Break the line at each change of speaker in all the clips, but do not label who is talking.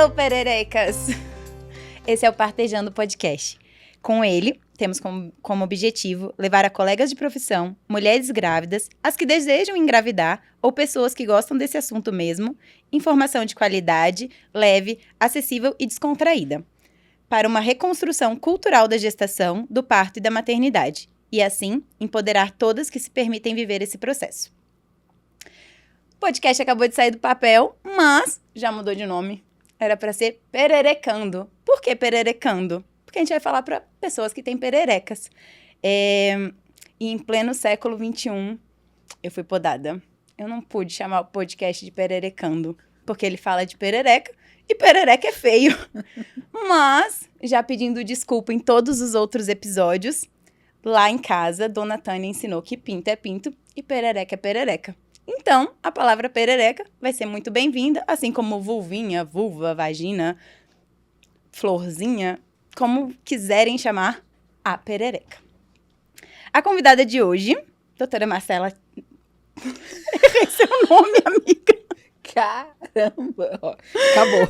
Alô, pererecas! Esse é o Partejando Podcast. Com ele, temos como objetivo levar a colegas de profissão, mulheres grávidas, as que desejam engravidar ou pessoas que gostam desse assunto mesmo, informação de qualidade, leve, acessível e descontraída, para uma reconstrução cultural da gestação, do parto e da maternidade, e assim, empoderar todas que se permitem viver esse processo. O podcast acabou de sair do papel, mas já mudou de nome. Era para ser Pererecando. Por que Pererecando? Porque a gente vai falar para pessoas que têm pererecas. E em pleno século XXI, eu fui podada. Eu não pude chamar o podcast de Pererecando, porque ele fala de perereca, e perereca é feio. Mas, já pedindo desculpa em todos os outros episódios, lá em casa, Dona Tânia ensinou que pinto é pinto e perereca é perereca. Então, a palavra perereca vai ser muito bem-vinda, assim como vulvinha, vulva, vagina, florzinha, como quiserem chamar a perereca. A convidada de hoje, doutora Marcela... Errei seu nome, amiga.
Caramba! Ó, acabou.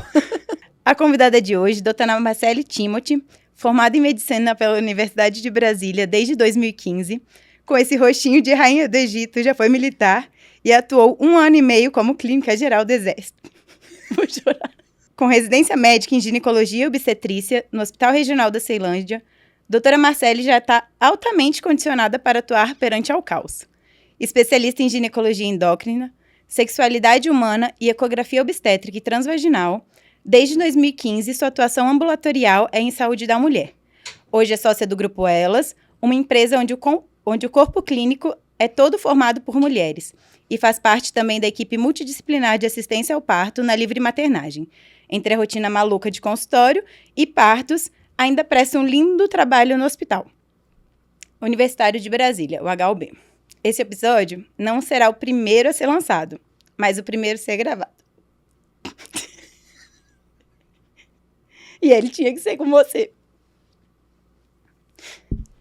A convidada de hoje, doutora Marcele Timothy, formada em medicina pela Universidade de Brasília desde 2015, com esse rostinho de rainha do Egito, já foi militar e atuou 1 ano e meio como clínica geral do Exército. Vou chorar. Com residência médica em ginecologia e obstetrícia no Hospital Regional da Ceilândia, doutora Marcele já está altamente condicionada para atuar perante ao caos. Especialista em ginecologia endócrina, sexualidade humana e ecografia obstétrica e transvaginal, desde 2015 sua atuação ambulatorial é em saúde da mulher. Hoje é sócia do Grupo Elas, uma empresa onde o corpo clínico é todo formado por mulheres e faz parte também da equipe multidisciplinar de assistência ao parto na livre maternagem. Entre a rotina maluca de consultório e partos, ainda presta um lindo trabalho no Hospital Universitário de Brasília, o HUB. Esse episódio não será o primeiro a ser lançado, mas o primeiro a ser gravado. E ele tinha que ser com você.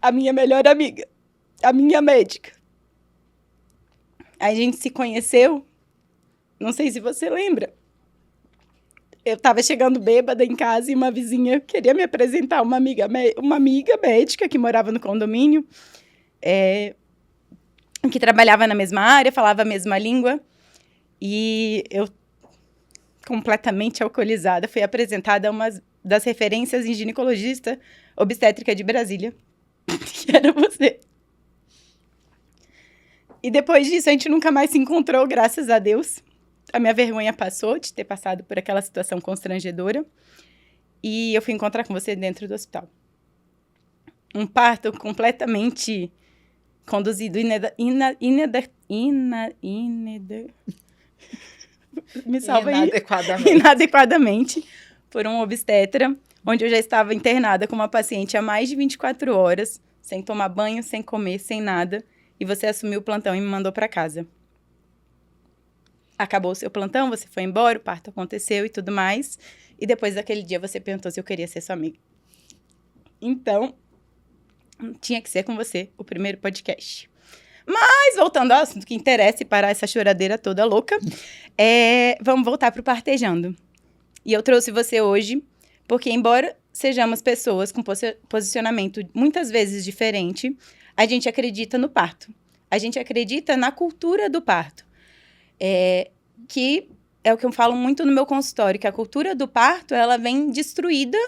A minha melhor amiga. A minha médica. A gente se conheceu, não sei se você lembra. Eu tava chegando bêbada em casa e uma vizinha queria me apresentar uma amiga médica que morava no condomínio, que trabalhava na mesma área, falava a mesma língua. E eu, completamente alcoolizada, fui apresentada a uma das referências em ginecologista obstétrica de Brasília, que era você. E depois disso, a gente nunca mais se encontrou, graças a Deus. A minha vergonha passou de ter passado por aquela situação constrangedora. E eu fui encontrar com você dentro do hospital. Um parto completamente conduzido me salva aí. Inadequadamente por um obstetra, onde eu já estava internada com uma paciente há mais de 24 horas, sem tomar banho, sem comer, sem nada. E você assumiu o plantão e me mandou para casa. Acabou o seu plantão, você foi embora, o parto aconteceu e tudo mais. E depois daquele dia você perguntou se eu queria ser sua amiga. Então, tinha que ser com você o primeiro podcast. Mas, voltando ao assunto que interessa e parar essa choradeira toda louca, vamos voltar para o Partejando. E eu trouxe você hoje porque, embora sejamos pessoas com posicionamento muitas vezes diferente, a gente acredita no parto. A gente acredita na cultura do parto. Que é o que eu falo muito no meu consultório, que a cultura do parto, ela vem destruída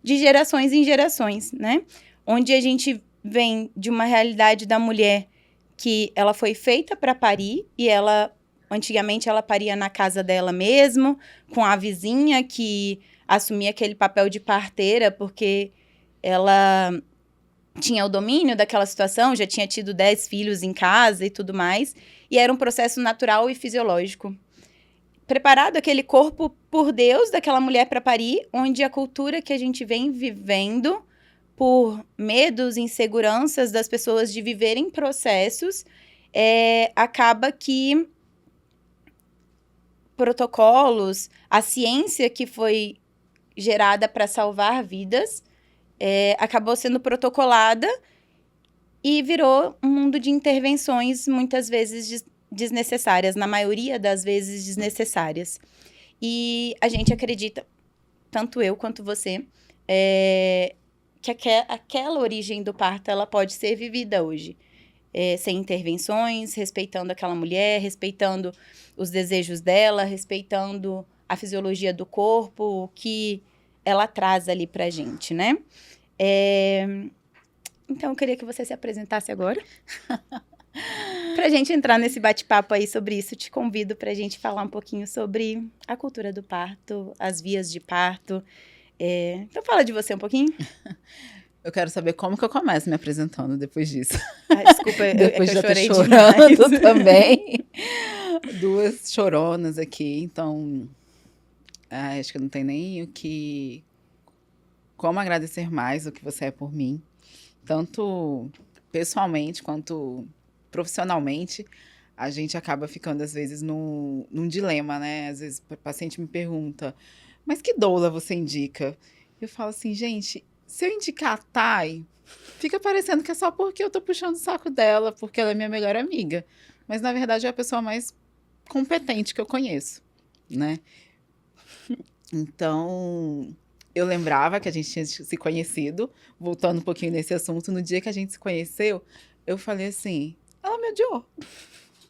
de gerações em gerações, né? Onde a gente vem de uma realidade da mulher que ela foi feita para parir e antigamente ela paria na casa dela mesmo, com a vizinha que assumia aquele papel de parteira, porque ela tinha o domínio daquela situação, já tinha tido 10 filhos em casa e tudo mais, e era um processo natural e fisiológico. Preparado aquele corpo por Deus daquela mulher para parir, onde a cultura que a gente vem vivendo, por medos, inseguranças das pessoas de viverem processos, acaba que protocolos, a ciência que foi gerada para salvar vidas, acabou sendo protocolada e virou um mundo de intervenções, muitas vezes desnecessárias, na maioria das vezes desnecessárias. E a gente acredita tanto eu quanto você, que aquela origem do parto, ela pode ser vivida hoje. Sem intervenções, respeitando aquela mulher, respeitando os desejos dela, respeitando a fisiologia do corpo, o que ela traz ali pra gente, né? Então, eu queria que você se apresentasse agora. Pra gente entrar nesse bate-papo aí sobre isso, te convido pra gente falar um pouquinho sobre a cultura do parto, as vias de parto. Então, fala de você um pouquinho.
Eu quero saber como que eu começo me apresentando depois disso.
Desculpa,
Depois
é que eu
já tô
chorei
chorando
demais.
também. Duas choronas aqui, então acho que não tem nem como agradecer mais o que você é por mim, tanto pessoalmente quanto profissionalmente. A gente acaba ficando às vezes num dilema, né? Às vezes o paciente me pergunta, mas que doula você indica? Eu falo assim, gente, se eu indicar a Thay, fica parecendo que é só porque eu tô puxando o saco dela, porque ela é minha melhor amiga. Mas, na verdade, é a pessoa mais competente que eu conheço, né? Então, eu lembrava que a gente tinha se conhecido, voltando um pouquinho nesse assunto, no dia que a gente se conheceu, eu falei assim, ela me odiou.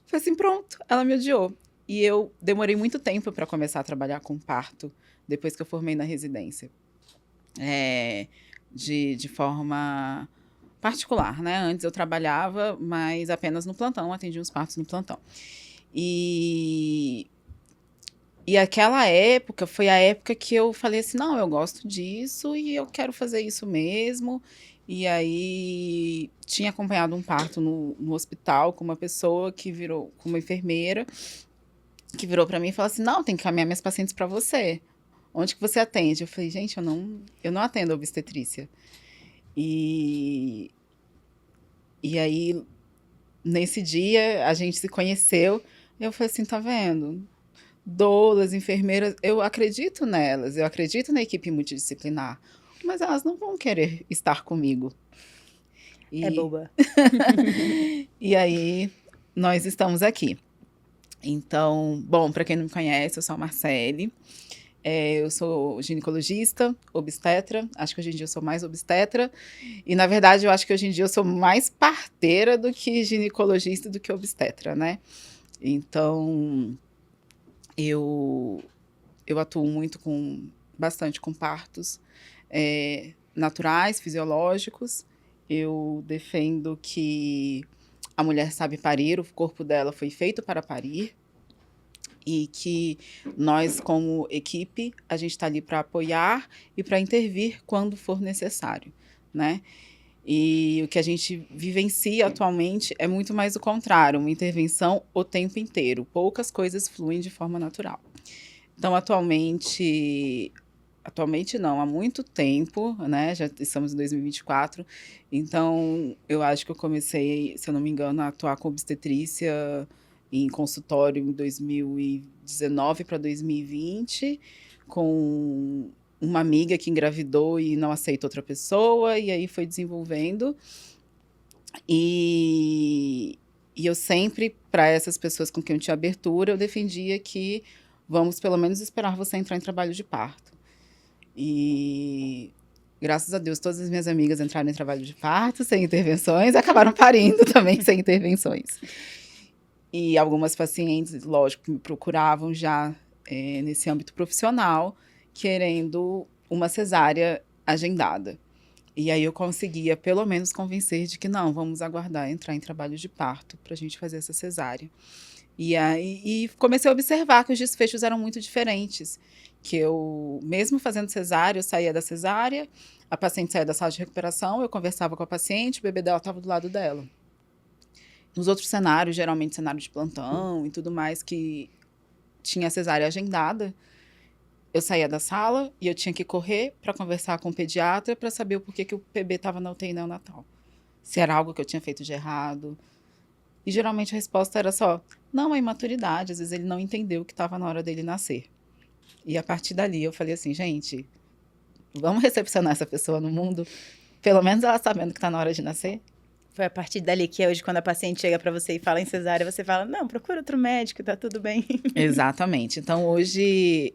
Falei assim, pronto, ela me odiou. E eu demorei muito tempo para começar a trabalhar com parto, depois que eu formei na residência. De forma particular, né? Antes eu trabalhava, mas apenas no plantão, atendia os partos no plantão. E aquela época foi a época que eu falei assim, não, eu gosto disso e eu quero fazer isso mesmo. E aí tinha acompanhado um parto no hospital com uma pessoa que virou, com uma enfermeira, que virou para mim e falou assim, não, tem que caminhar minhas pacientes para você. Onde que você atende? Eu falei, gente, eu não atendo obstetrícia. E aí, nesse dia, a gente se conheceu. Eu falei assim, tá vendo? Doulas, enfermeiras, eu acredito nelas. Eu acredito na equipe multidisciplinar. Mas elas não vão querer estar comigo.
É boba.
E aí, nós estamos aqui. Então, bom, para quem não me conhece, eu sou a Marcele. Eu sou ginecologista, obstetra, acho que hoje em dia eu sou mais obstetra, e na verdade eu acho que hoje em dia eu sou mais parteira do que ginecologista, do que obstetra, né? Então, eu atuo muito bastante com partos naturais, fisiológicos. Eu defendo que a mulher sabe parir, o corpo dela foi feito para parir, e que nós, como equipe, a gente está ali para apoiar e para intervir quando for necessário, né? E o que a gente vivencia atualmente é muito mais o contrário, uma intervenção o tempo inteiro. Poucas coisas fluem de forma natural. Então, atualmente não, há muito tempo, né? Já estamos em 2024. Então, eu acho que eu comecei, se eu não me engano, a atuar com obstetrícia em consultório em 2019 para 2020, com uma amiga que engravidou e não aceita outra pessoa, e aí foi desenvolvendo. E eu sempre, para essas pessoas com quem eu tinha abertura, eu defendia que vamos pelo menos esperar você entrar em trabalho de parto. E graças a Deus, todas as minhas amigas entraram em trabalho de parto sem intervenções, acabaram parindo também sem intervenções. E algumas pacientes, lógico, me procuravam já nesse âmbito profissional, querendo uma cesárea agendada. E aí eu conseguia, pelo menos, convencer de que não, vamos aguardar entrar em trabalho de parto para a gente fazer essa cesárea. E comecei a observar que os desfechos eram muito diferentes. Que eu, mesmo fazendo cesárea, eu saía da cesárea, a paciente saía da sala de recuperação, eu conversava com a paciente, o bebê dela estava do lado dela. Nos outros cenários, geralmente cenário de plantão e tudo mais, que tinha a cesárea agendada, eu saía da sala e eu tinha que correr para conversar com o pediatra para saber o porquê que o bebê estava na UTI neonatal. Se era algo que eu tinha feito de errado. E geralmente a resposta era só, não, é imaturidade, às vezes ele não entendeu que estava na hora dele nascer. E a partir dali eu falei assim, gente, vamos recepcionar essa pessoa no mundo, pelo menos ela sabendo que está na hora de nascer.
Foi a partir dali que hoje, quando a paciente chega para você e fala em cesárea, você fala, não, procura outro médico, tá tudo bem.
Exatamente. Então, hoje,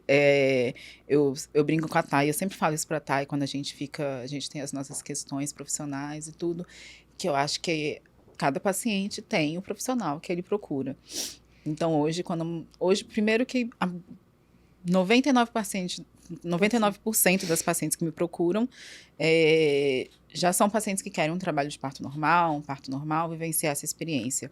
eu brinco com a Thay, eu sempre falo isso pra Thay, quando a gente tem as nossas questões profissionais e tudo, que eu acho que cada paciente tem o profissional que ele procura. Então, hoje primeiro que 99% das pacientes que me procuram já são pacientes que querem um trabalho de parto normal, vivenciar essa experiência.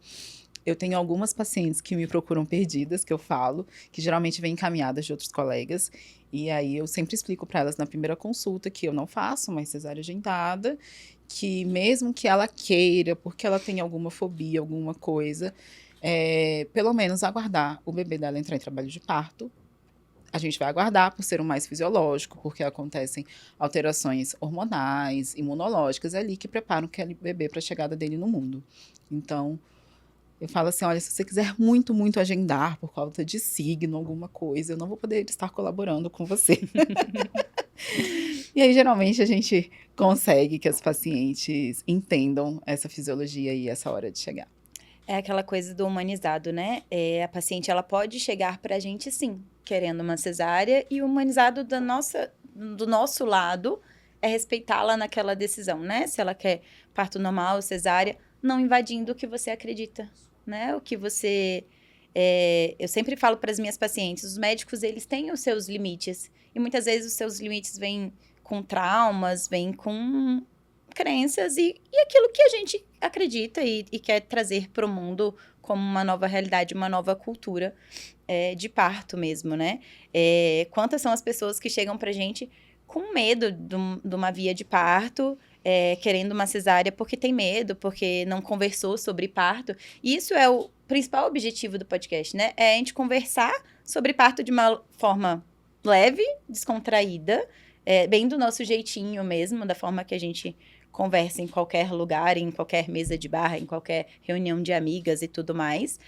Eu tenho algumas pacientes que me procuram perdidas, que eu falo, que geralmente vêm encaminhadas de outros colegas, e aí eu sempre explico para elas na primeira consulta que eu não faço mais cesárea agendada, que mesmo que ela queira, porque ela tem alguma fobia, alguma coisa, pelo menos aguardar o bebê dela entrar em trabalho de parto. A gente vai aguardar por ser o mais fisiológico, porque acontecem alterações hormonais, imunológicas ali que preparam aquele bebê para a chegada dele no mundo. Então, eu falo assim, olha, se você quiser muito, muito agendar por causa de signo, alguma coisa, eu não vou poder estar colaborando com você. E aí, geralmente, a gente consegue que as pacientes entendam essa fisiologia e essa hora de chegar.
É aquela coisa do humanizado, né? A paciente, ela pode chegar pra gente, sim, querendo uma cesárea, e o humanizado do nosso lado é respeitá-la naquela decisão, né? Se ela quer parto normal, cesárea, não invadindo o que você acredita, né? O que você... eu sempre falo para as minhas pacientes, os médicos, eles têm os seus limites, e muitas vezes os seus limites vêm com traumas, vêm com crenças e aquilo que a gente acredita e quer trazer para o mundo como uma nova realidade, uma nova cultura de parto mesmo, né? Quantas são as pessoas que chegam pra gente com medo de uma via de parto, querendo uma cesárea porque tem medo, porque não conversou sobre parto. E isso é o principal objetivo do podcast, né? É a gente conversar sobre parto de uma forma leve, descontraída, bem do nosso jeitinho mesmo, da forma que a gente conversa em qualquer lugar, em qualquer mesa de bar, em qualquer reunião de amigas e tudo mais.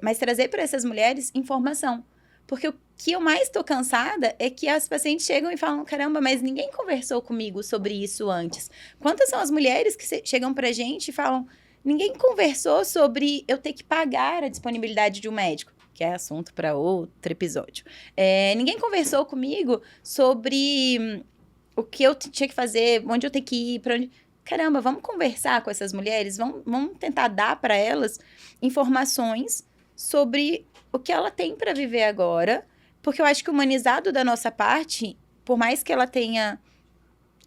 Mas trazer para essas mulheres informação. Porque o que eu mais estou cansada é que as pacientes chegam e falam, caramba, mas ninguém conversou comigo sobre isso antes. Quantas são as mulheres que chegam pra gente e falam, ninguém conversou sobre eu ter que pagar a disponibilidade de um médico, que é assunto para outro episódio. Ninguém conversou comigo sobre o que eu tinha que fazer, onde eu tenho que ir, para onde... Caramba, vamos conversar com essas mulheres, vamos tentar dar para elas informações sobre o que ela tem para viver agora, porque eu acho que o humanizado da nossa parte, por mais que ela tenha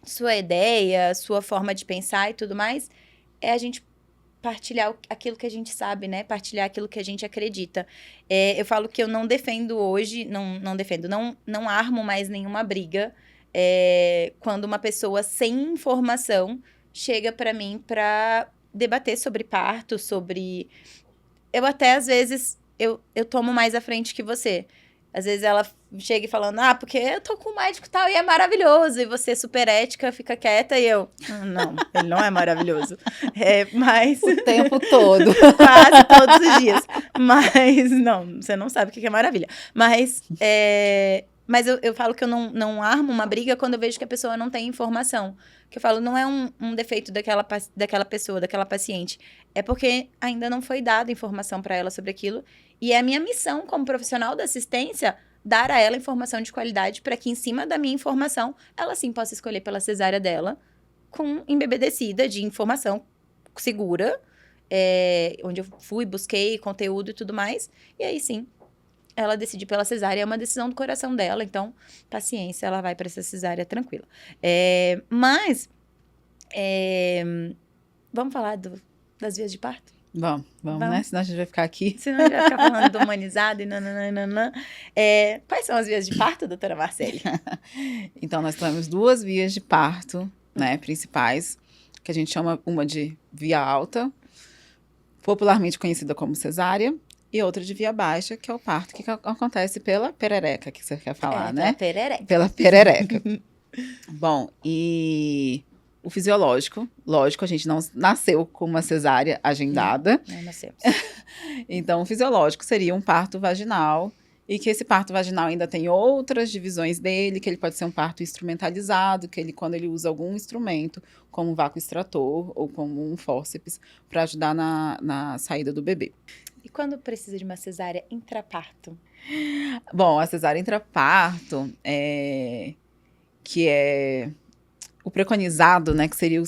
sua ideia, sua forma de pensar e tudo mais, é a gente partilhar aquilo que a gente sabe, né? Partilhar aquilo que a gente acredita. Eu falo que eu não defendo hoje, não armo mais nenhuma briga quando uma pessoa sem informação chega para mim para debater sobre parto, sobre... Eu até, às vezes, eu tomo mais à frente que você. Às vezes ela chega e falando, porque eu tô com um médico tal e é maravilhoso. E você, super ética, fica quieta e eu... Não, ele não é maravilhoso. Mas...
O tempo todo.
Quase todos os dias. Mas, não, você não sabe o que é maravilha. Mas eu falo que eu não armo uma briga quando eu vejo que a pessoa não tem informação. Que eu falo, não é um defeito daquela pessoa, daquela paciente. É porque ainda não foi dada informação para ela sobre aquilo. E é a minha missão como profissional da assistência dar a ela informação de qualidade para que, em cima da minha informação, ela sim possa escolher pela cesárea dela com embebedecida de informação segura, onde eu fui, busquei conteúdo e tudo mais. E aí sim, ela decidir pela cesárea, é uma decisão do coração dela, então, paciência, ela vai para essa cesárea tranquila. Mas, vamos falar das vias de parto?
Vamos, né? Senão a gente vai ficar aqui.
Senão a gente vai ficar falando do humanizado e nananana. Quais são as vias de parto, doutora Marcele?
Então, nós temos 2 vias de parto, né, principais, que a gente chama uma de via alta, popularmente conhecida como cesárea, e outra de via baixa, que é o parto que acontece pela perereca, que você quer falar, né? Pela perereca. Bom, e o fisiológico, lógico, a gente não nasceu com uma cesárea agendada.
Não nascemos.
Então, o fisiológico seria um parto vaginal, E que esse parto vaginal ainda tem outras divisões dele, que ele pode ser um parto instrumentalizado, que ele, quando ele usa algum instrumento, como um vácuo extrator ou como um fórceps, para ajudar na saída do bebê.
E quando precisa de uma cesárea intraparto?
Bom, a cesárea intraparto, que é o preconizado, né, que seria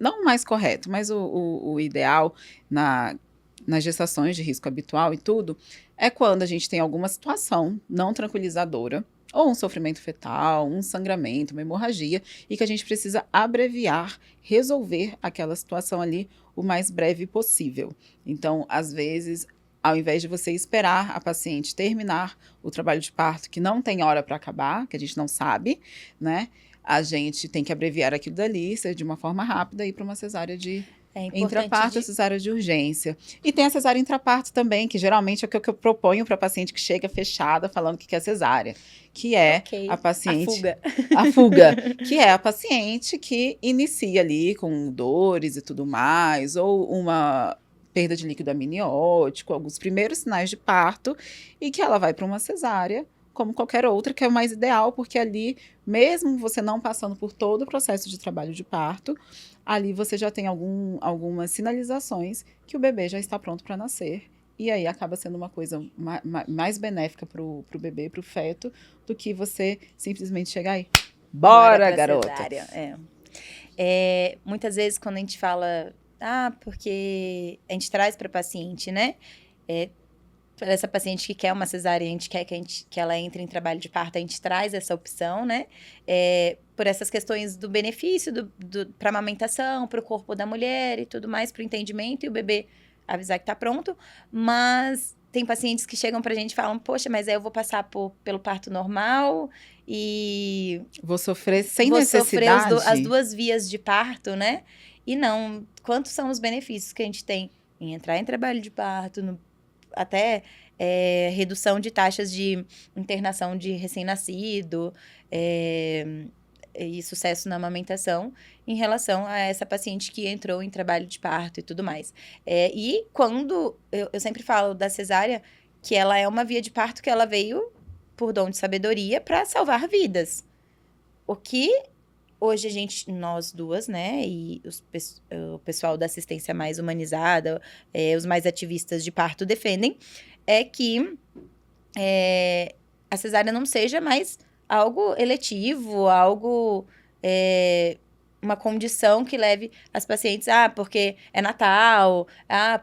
não o mais correto, mas o ideal nas gestações de risco habitual e tudo, é quando a gente tem alguma situação não tranquilizadora, ou um sofrimento fetal, um sangramento, uma hemorragia, e que a gente precisa abreviar, resolver aquela situação ali o mais breve possível. Então, às vezes, ao invés de você esperar a paciente terminar o trabalho de parto, que não tem hora para acabar, que a gente não sabe, né? A gente tem que abreviar aquilo dali, ser de uma forma rápida e ir para uma cesárea de intraparto, cesárea de urgência. E tem a cesárea intraparto também, que geralmente é o que eu proponho para a paciente que chega fechada falando que quer cesárea, que é a paciente... A fuga, que é a paciente que inicia ali com dores e tudo mais, ou uma perda de líquido amniótico, alguns primeiros sinais de parto, e que ela vai para uma cesárea, como qualquer outra, que é o mais ideal, porque ali, mesmo você não passando por todo o processo de trabalho de parto, ali você já tem algumas sinalizações que o bebê já está pronto para nascer. E aí acaba sendo uma coisa mais benéfica para o bebê, para o feto, do que você simplesmente chegar aí. Bora, garota!
Muitas vezes, quando a gente fala, porque a gente traz para a paciente, né? Para essa paciente que quer uma cesárea, a gente quer que ela entre em trabalho de parto, a gente traz essa opção, né? Por essas questões do benefício para a amamentação, para o corpo da mulher e tudo mais, para o entendimento e o bebê avisar que está pronto. Mas tem pacientes que chegam para a gente e falam, poxa, mas aí eu vou passar pelo parto normal e...
Vou sofrer sem necessidade.
Vou sofrer as duas vias de parto, né? E não, quantos são os benefícios que a gente tem em entrar em trabalho de parto, até redução de taxas de internação de recém-nascido e sucesso na amamentação em relação a essa paciente que entrou em trabalho de parto e tudo mais. E quando, eu sempre falo da cesárea, que ela é uma via de parto que ela veio por dom de sabedoria para salvar vidas. O que hoje nós duas, né, e o pessoal da assistência mais humanizada, os mais ativistas de parto defendem, é que a cesárea não seja mais algo eletivo, algo, uma condição que leve as pacientes, porque é Natal,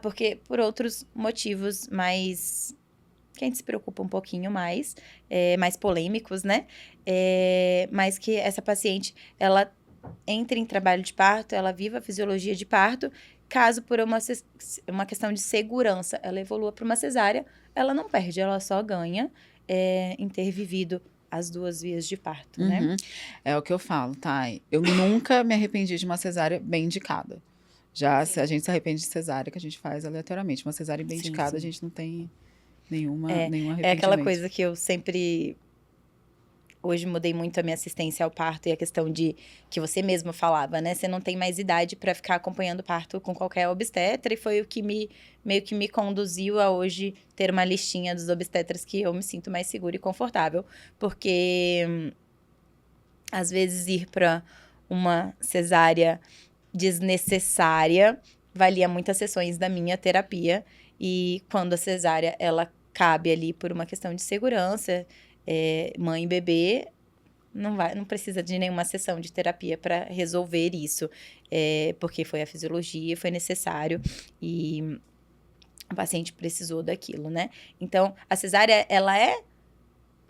porque por outros motivos mais... que a gente se preocupa um pouquinho mais polêmicos, né? Mas que essa paciente, ela entre em trabalho de parto, ela viva a fisiologia de parto, caso por uma questão de segurança, ela evolua para uma cesárea, ela não perde, ela só ganha em ter vivido as duas vias de parto, né?
É o que eu falo, Thay. Eu nunca me arrependi de uma cesárea bem indicada. Já se a gente se arrepende de cesárea, que a gente faz aleatoriamente. Uma cesárea bem indicada, a gente não tem... nenhum arrependimento.
É aquela coisa que eu sempre... Hoje mudei muito a minha assistência ao parto e a questão de... que você mesmo falava, né? Você não tem mais idade para ficar acompanhando o parto com qualquer obstetra. E foi o que meio que me conduziu a hoje ter uma listinha dos obstetras que eu me sinto mais segura e confortável. Porque, às vezes, ir para uma cesárea desnecessária valia muitas sessões da minha terapia. E quando a cesárea, ela cabe ali por uma questão de segurança, mãe e bebê, não precisa de nenhuma sessão de terapia para resolver isso. Porque foi a fisiologia, foi necessário e o paciente precisou daquilo, né? Então, a cesárea, ela é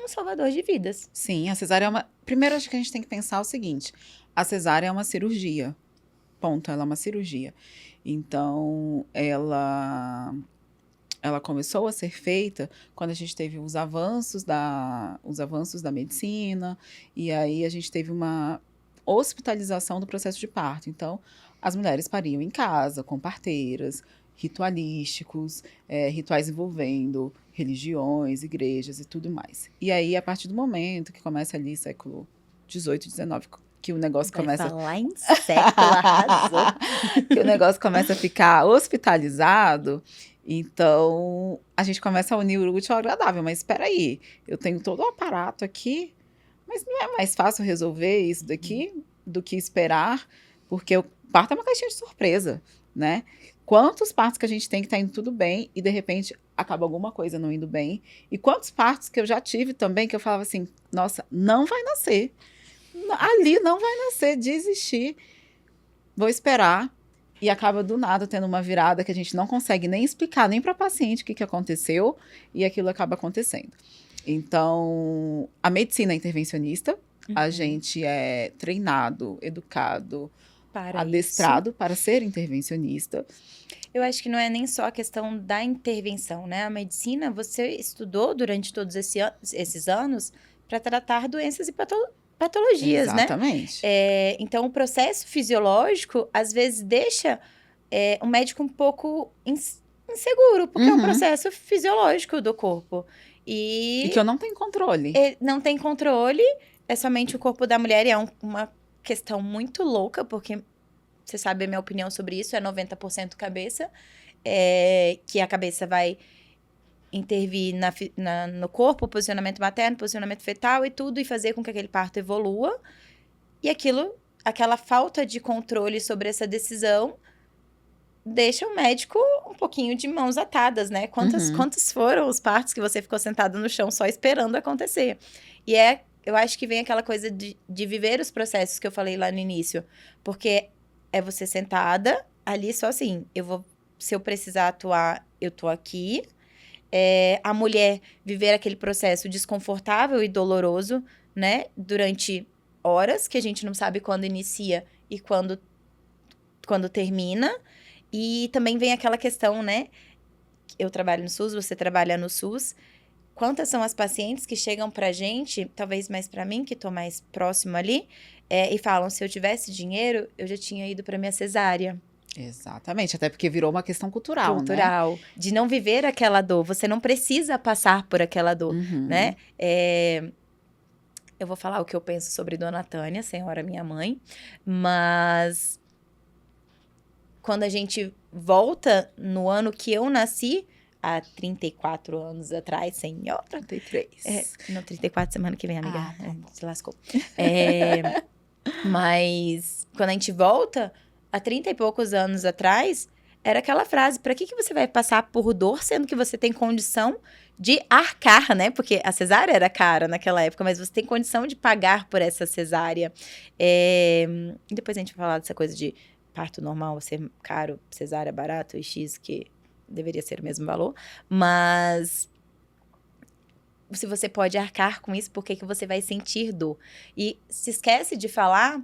um salvador de vidas.
Sim, a cesárea é uma... Primeiro, acho que a gente tem que pensar o seguinte. A cesárea é uma cirurgia. Ponto, ela é uma cirurgia. Então, ela começou a ser feita quando a gente teve os avanços da medicina, e aí a gente teve uma hospitalização do processo de parto. Então, as mulheres pariam em casa, com parteiras, ritualísticos, rituais envolvendo religiões, igrejas e tudo mais. E aí, a partir do momento que começa ali, século XVIII, XIX, que o negócio começa...
falar em século, arrasou.
Que o negócio começa a ficar hospitalizado, Então, a gente começa a unir o útil ao agradável. Mas espera aí, eu tenho todo o aparato aqui, mas não é mais fácil resolver isso daqui do que esperar, porque o parto é uma caixinha de surpresa, né? Quantos partos que a gente tem que tá indo tudo bem e, de repente, acaba alguma coisa não indo bem? E quantos partos que eu já tive também que eu falava assim, nossa, não vai nascer. Ali não vai nascer, desistir. Vou esperar. E acaba do nada tendo uma virada que a gente não consegue nem explicar, nem para a paciente o que aconteceu, e aquilo acaba acontecendo. Então, a medicina é intervencionista, a gente é treinado, educado, adestrado para ser intervencionista.
Eu acho que não é nem só a questão da intervenção, né? A medicina, você estudou durante todos esses anos para tratar doenças e patologias,
Exatamente.
né? Então, o processo fisiológico, às vezes, deixa o médico um pouco inseguro, porque é um processo fisiológico do corpo. E
que eu não tenho controle.
Não tem controle, é somente o corpo da mulher, e é uma questão muito louca, porque você sabe a minha opinião sobre isso, é 90% cabeça, que a cabeça vai intervir no corpo, posicionamento materno, posicionamento fetal e tudo, e fazer com que aquele parto evolua. E aquela falta de controle sobre essa decisão deixa o médico um pouquinho de mãos atadas, né? Quantos foram os partos que você ficou sentado no chão só esperando acontecer? E eu acho que vem aquela coisa de viver os processos que eu falei lá no início. Porque é você sentada ali só assim, se eu precisar atuar, eu tô aqui. A mulher viver aquele processo desconfortável e doloroso, né? Durante horas, que a gente não sabe quando inicia e quando termina. E também vem aquela questão, né? Eu trabalho no SUS, você trabalha no SUS. Quantas são as pacientes que chegam pra gente, talvez mais pra mim, que tô mais próximo ali, e falam, se eu tivesse dinheiro, eu já tinha ido pra minha cesárea.
Exatamente, até porque virou uma questão cultural,
né? De não viver aquela dor. Você não precisa passar por aquela dor, né? Eu vou falar o que eu penso sobre Dona Tânia, senhora minha mãe, mas quando a gente volta no ano que eu nasci, há 34 anos atrás, senhora.
33.
Não, 34 semana que vem, amiga.
Tá
se lascou. Mas quando a gente volta, há 30 e poucos anos atrás, era aquela frase, pra que você vai passar por dor, sendo que você tem condição de arcar, né? Porque a cesárea era cara naquela época, mas você tem condição de pagar por essa cesárea. Depois a gente vai falar dessa coisa de parto normal ser caro, cesárea barato e X, que deveria ser o mesmo valor. Mas se você pode arcar com isso, por que você vai sentir dor? E se esquece de falar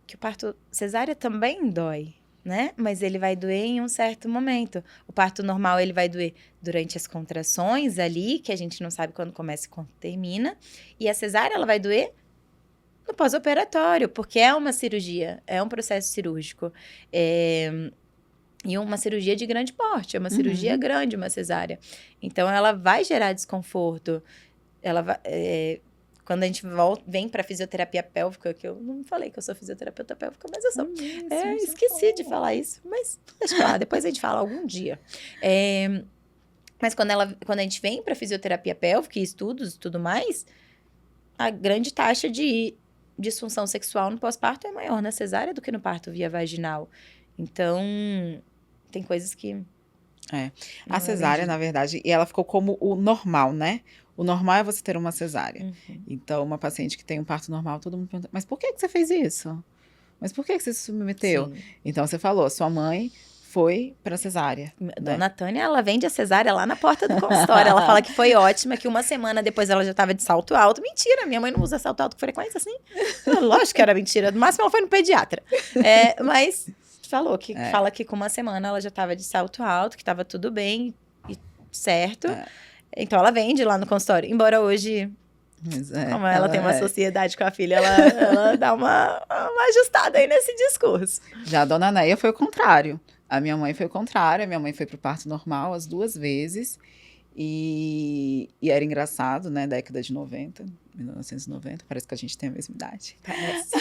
que o parto cesárea também dói, né? Mas ele vai doer em um certo momento. O parto normal, ele vai doer durante as contrações ali, que a gente não sabe quando começa e quando termina. E a cesárea, ela vai doer no pós-operatório, porque é uma cirurgia, é um processo cirúrgico. E uma cirurgia de grande porte, é uma cirurgia grande, uma cesárea. Então, ela vai gerar desconforto. Ela vai... Quando a gente vem para fisioterapia pélvica, que eu não falei que eu sou fisioterapeuta pélvica, mas eu sou. Esqueci de falar isso, mas deixa eu falar, depois a gente fala algum dia. Mas quando a gente vem para fisioterapia pélvica e estudos e tudo mais, a grande taxa de disfunção sexual no pós-parto é maior na cesárea do que no parto via vaginal. Então, tem coisas que...
A cesárea, na verdade, e ela ficou como o normal, né? O normal é você ter uma cesárea. Então, uma paciente que tem um parto normal, todo mundo pergunta, mas por que você fez isso? Mas por que você se submeteu? Sim. Então, você falou, sua mãe foi pra cesárea.
Dona Tânia, ela vende a cesárea lá na porta do consultório. Ela fala que foi ótima, que uma semana depois ela já tava de salto alto. Mentira, minha mãe não usa salto alto com frequência assim. Lógico que era mentira. No máximo, ela foi no pediatra. Mas... Fala que com uma semana ela já tava de salto alto, que tava tudo bem e certo. Então, ela vende lá no consultório. Embora hoje, como ela tem uma sociedade com a filha, ela dá uma ajustada aí nesse discurso.
Já a dona Neia foi o contrário. A minha mãe foi o contrário. A minha mãe foi pro parto normal as 2 vezes. E era engraçado, né? Década de 90, 1990. Parece que a gente tem a mesma idade.
Parece.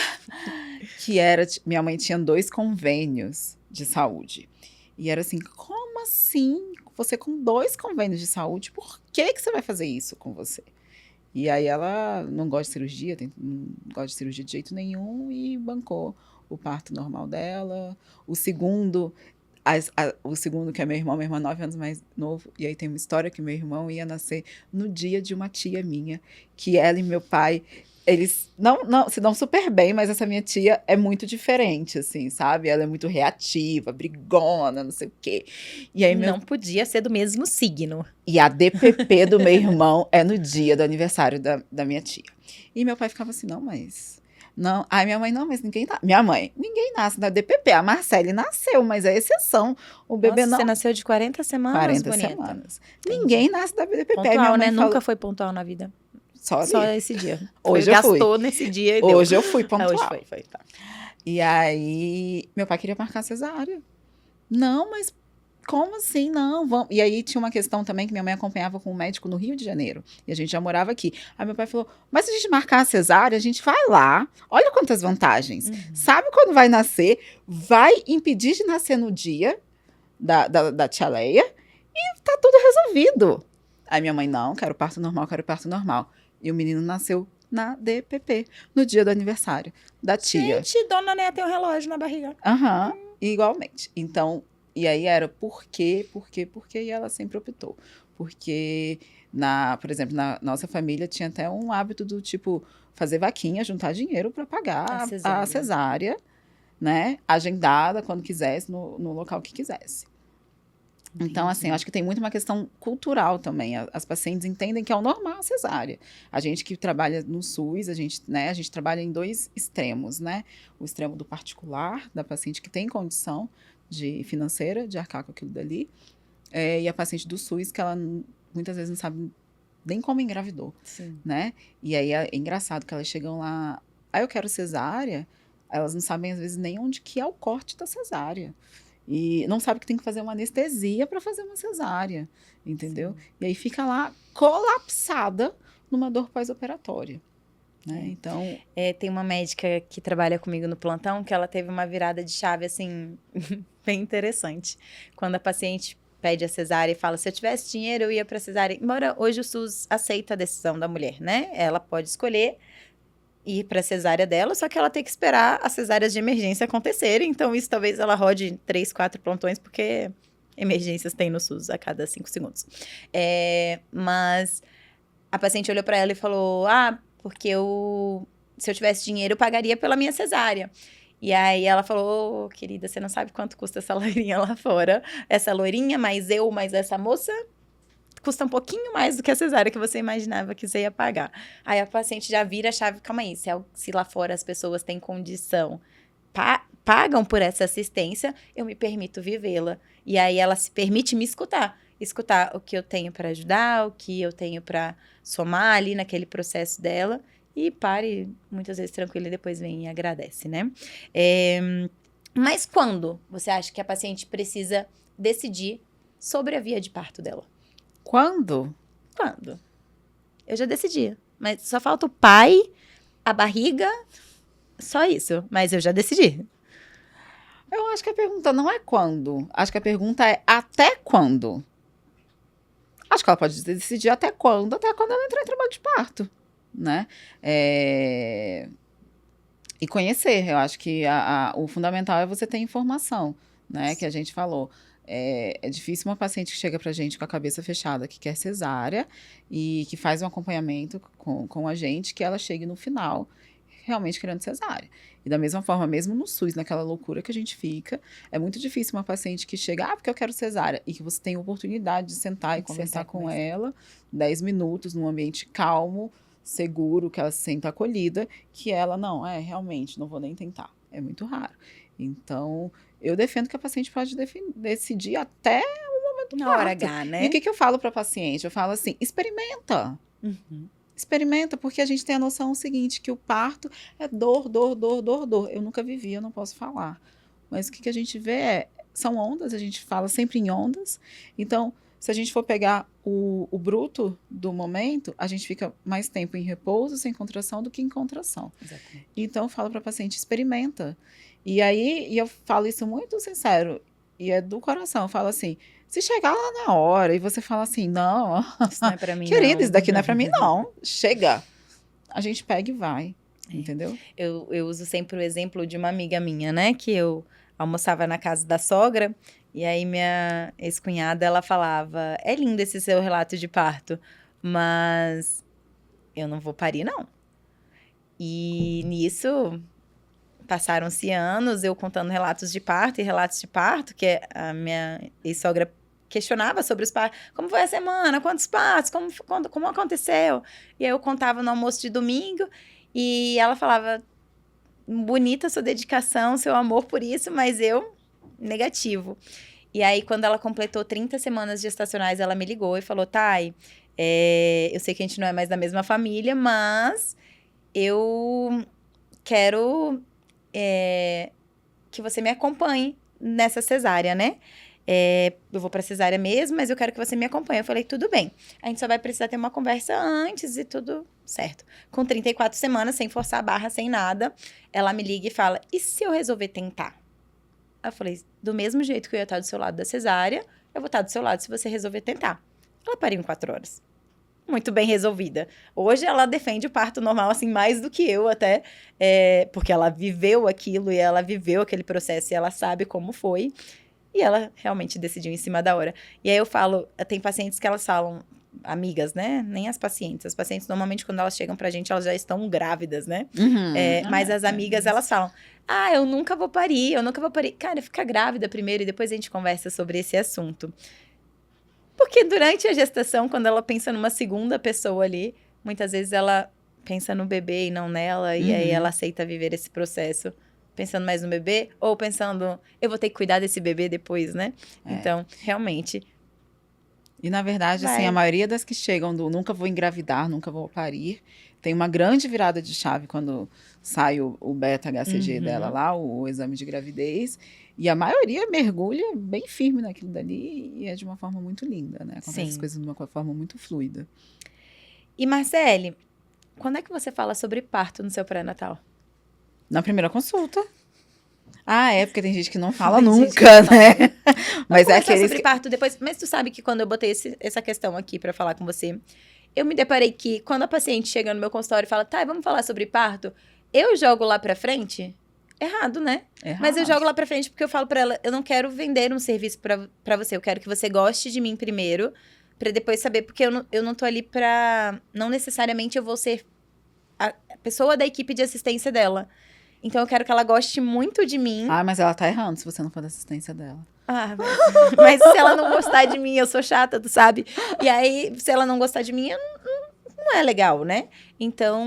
Minha mãe tinha 2 convênios de saúde. E era assim, como como assim? Você com 2 convênios de saúde, por que você vai fazer isso com você? E aí ela não gosta de cirurgia, não gosta de cirurgia de jeito nenhum e bancou o parto normal dela. O segundo, o segundo que é meu irmão 9 anos mais novo. E aí tem uma história que meu irmão ia nascer no dia de uma tia minha, que ela e meu pai, eles não se dão super bem, mas essa minha tia é muito diferente, assim, sabe? Ela é muito reativa, brigona, não sei o quê. E aí
Não podia ser do mesmo signo.
E a DPP do meu irmão é no dia do aniversário da minha tia. E meu pai ficava assim, não, mas... Não. Ai, minha mãe, não, mas ninguém... Minha mãe, ninguém nasce da DPP. A Marcele nasceu, mas é exceção. O bebê
Nossa,
não...
você nasceu de 40 semanas,
40
bonita.
semanas. Ninguém nasce da DPP.
Pontual,
minha mãe
né?
falou,
Nunca foi pontual na vida.
Só ali.
Só esse dia.
Hoje eu fui.
Gastou nesse dia e deu.
Hoje eu fui pontual.
Hoje foi, tá.
E aí, meu pai queria marcar cesárea. Não, mas como assim? Não, vamos. E aí tinha uma questão também que minha mãe acompanhava com um médico no Rio de Janeiro. E a gente já morava aqui. Aí meu pai falou, mas se a gente marcar a cesárea, a gente vai lá. Olha quantas vantagens. Sabe quando vai nascer, vai impedir de nascer no dia da tia Leia e tá tudo resolvido. Aí minha mãe, não, quero parto normal, quero parto normal. E o menino nasceu na DPP, no dia do aniversário da tia.
Gente, dona Néia tem um relógio na barriga.
Aham, igualmente. Então, e aí era por quê, e ela sempre optou. Porque, por exemplo, na nossa família tinha até um hábito do tipo, fazer vaquinha, juntar dinheiro para pagar a cesárea, né? Agendada quando quisesse, no local que quisesse. Então, assim, eu acho que tem muito uma questão cultural também. As pacientes entendem que é o normal a cesárea. A gente que trabalha no SUS, a gente trabalha em 2 extremos, né? O extremo do particular, da paciente que tem condição financeira de arcar com aquilo dali, e a paciente do SUS, que ela muitas vezes não sabe nem como engravidou, né? E aí é engraçado que elas chegam lá, eu quero cesárea, elas não sabem às vezes nem onde que é o corte da cesárea. E não sabe que tem que fazer uma anestesia para fazer uma cesárea, entendeu? Sim. E aí fica lá colapsada numa dor pós-operatória, né? Então...
tem uma médica que trabalha comigo no plantão que ela teve uma virada de chave, assim, bem interessante. Quando a paciente pede a cesárea e fala, se eu tivesse dinheiro, eu ia para cesárea. Embora hoje o SUS aceita a decisão da mulher, né? Ela pode escolher ir para a cesárea dela, só que ela tem que esperar as cesáreas de emergência acontecerem. Então, isso talvez ela rode 3, 4 plantões, porque emergências tem no SUS a cada 5 segundos. Mas a paciente olhou para ela e falou, porque se eu tivesse dinheiro, eu pagaria pela minha cesárea. E aí ela falou, querida, você não sabe quanto custa essa loirinha lá fora? Essa loirinha, mais eu, mais essa moça... custa um pouquinho mais do que a cesárea que você imaginava que você ia pagar. Aí a paciente já vira a chave, calma aí, se lá fora as pessoas têm condição, pagam por essa assistência, eu me permito vivê-la. E aí ela se permite me escutar o que eu tenho para ajudar, o que eu tenho para somar ali naquele processo dela, e pare muitas vezes tranquila e depois vem e agradece, né? Mas quando você acha que a paciente precisa decidir sobre a via de parto dela?
Quando?
Eu já decidi. Mas só falta o pai, a barriga, só isso. Mas eu já decidi.
Eu acho que a pergunta não é quando. Acho que a pergunta é até quando. Acho que ela pode decidir até quando ela entrar em trabalho de parto, né? E conhecer. Eu acho que o fundamental é você ter informação, né? Que a gente falou. É difícil uma paciente que chega pra gente com a cabeça fechada, que quer cesárea e que faz um acompanhamento com a gente, que ela chegue no final realmente querendo cesárea. E da mesma forma, mesmo no SUS, naquela loucura que a gente fica, é muito difícil uma paciente que chega, porque eu quero cesárea, e que você tem a oportunidade de sentar e conversar com ela 10 minutos num ambiente calmo, seguro, que ela se senta acolhida, que ela, não, realmente, não vou nem tentar. É muito raro. Então, eu defendo que a paciente pode decidir até o momento do parto.
Na hora H, né?
E o que eu falo para a paciente? Eu falo assim, experimenta. Experimenta, porque a gente tem a noção seguinte, que o parto é dor. Eu nunca vivi, eu não posso falar. Mas o que a gente vê são ondas, a gente fala sempre em ondas. Então, se a gente for pegar o bruto do momento, a gente fica mais tempo em repouso, sem contração, do que em contração. Exatamente. Então, eu falo para a paciente, experimenta. E aí, eu falo isso muito sincero, e é do coração. Eu falo assim, se chegar lá na hora e você fala assim, não,
Isso não é pra mim,
querida,
não.
isso daqui não é pra mim, não. Chega. A gente pega e vai, entendeu?
Eu uso sempre o exemplo de uma amiga minha, né? Que eu almoçava na casa da sogra, e aí minha ex-cunhada, ela falava, é lindo esse seu relato de parto, mas eu não vou parir, não. E nisso, passaram-se anos, eu contando relatos de parto e relatos de parto, que a minha ex-sogra questionava sobre os partos. Como foi a semana? Quantos partos? Como aconteceu? E aí eu contava no almoço de domingo, e ela falava, bonita sua dedicação, seu amor por isso, mas eu, negativo. E aí, quando ela completou 30 semanas gestacionais, ela me ligou e falou, Thay, eu sei que a gente não é mais da mesma família, mas eu quero que você me acompanhe nessa cesárea, né? Eu vou pra cesárea mesmo, mas eu quero que você me acompanhe. Eu falei, tudo bem. A gente só vai precisar ter uma conversa antes e tudo certo. Com 34 semanas, sem forçar a barra, sem nada, ela me liga e fala, e se eu resolver tentar? Eu falei, do mesmo jeito que eu ia estar do seu lado da cesárea, eu vou estar do seu lado se você resolver tentar. Ela pariu em 4 horas. Muito bem resolvida. Hoje ela defende o parto normal, assim, mais do que eu até, porque ela viveu aquilo e ela viveu aquele processo e ela sabe como foi. E ela realmente decidiu em cima da hora. E aí eu falo, tem pacientes que elas falam, amigas, né? Nem as pacientes. As pacientes, normalmente, quando elas chegam pra gente, elas já estão grávidas, né? Mas as amigas, elas falam, eu nunca vou parir, eu nunca vou parir. Cara, fica grávida primeiro e depois a gente conversa sobre esse assunto. Porque durante a gestação, quando ela pensa numa segunda pessoa ali, muitas vezes ela pensa no bebê e não nela, e aí ela aceita viver esse processo pensando mais no bebê, ou pensando, eu vou ter que cuidar desse bebê depois, né? Então, realmente.
E, na verdade, assim, a maioria das que chegam do nunca vou engravidar, nunca vou parir, tem uma grande virada de chave quando sai o beta-HCG dela lá, o exame de gravidez, e a maioria mergulha bem firme naquilo dali e é de uma forma muito linda, né? Acontece as coisas de uma forma muito fluida.
E, Marcele, quando é que você fala sobre parto no seu pré-natal?
Na primeira consulta. Porque tem gente que não fala nunca, né? Mas é aquele
sobre parto depois. Mas tu sabe que quando eu botei essa questão aqui pra falar com você, eu me deparei que quando a paciente chega no meu consultório e fala, tá, vamos falar sobre parto, eu jogo lá pra frente? Errado, né?
Errado.
Mas eu jogo lá pra frente porque eu falo pra ela, eu não quero vender um serviço pra você, eu quero que você goste de mim primeiro, pra depois saber, porque eu não tô ali pra... Não necessariamente eu vou ser a pessoa da equipe de assistência dela. Então, eu quero que ela goste muito de mim.
Mas ela tá errando se você não for da assistência dela.
Mas se ela não gostar de mim, eu sou chata, tu sabe? E aí, se ela não gostar de mim, não é legal, né? Então,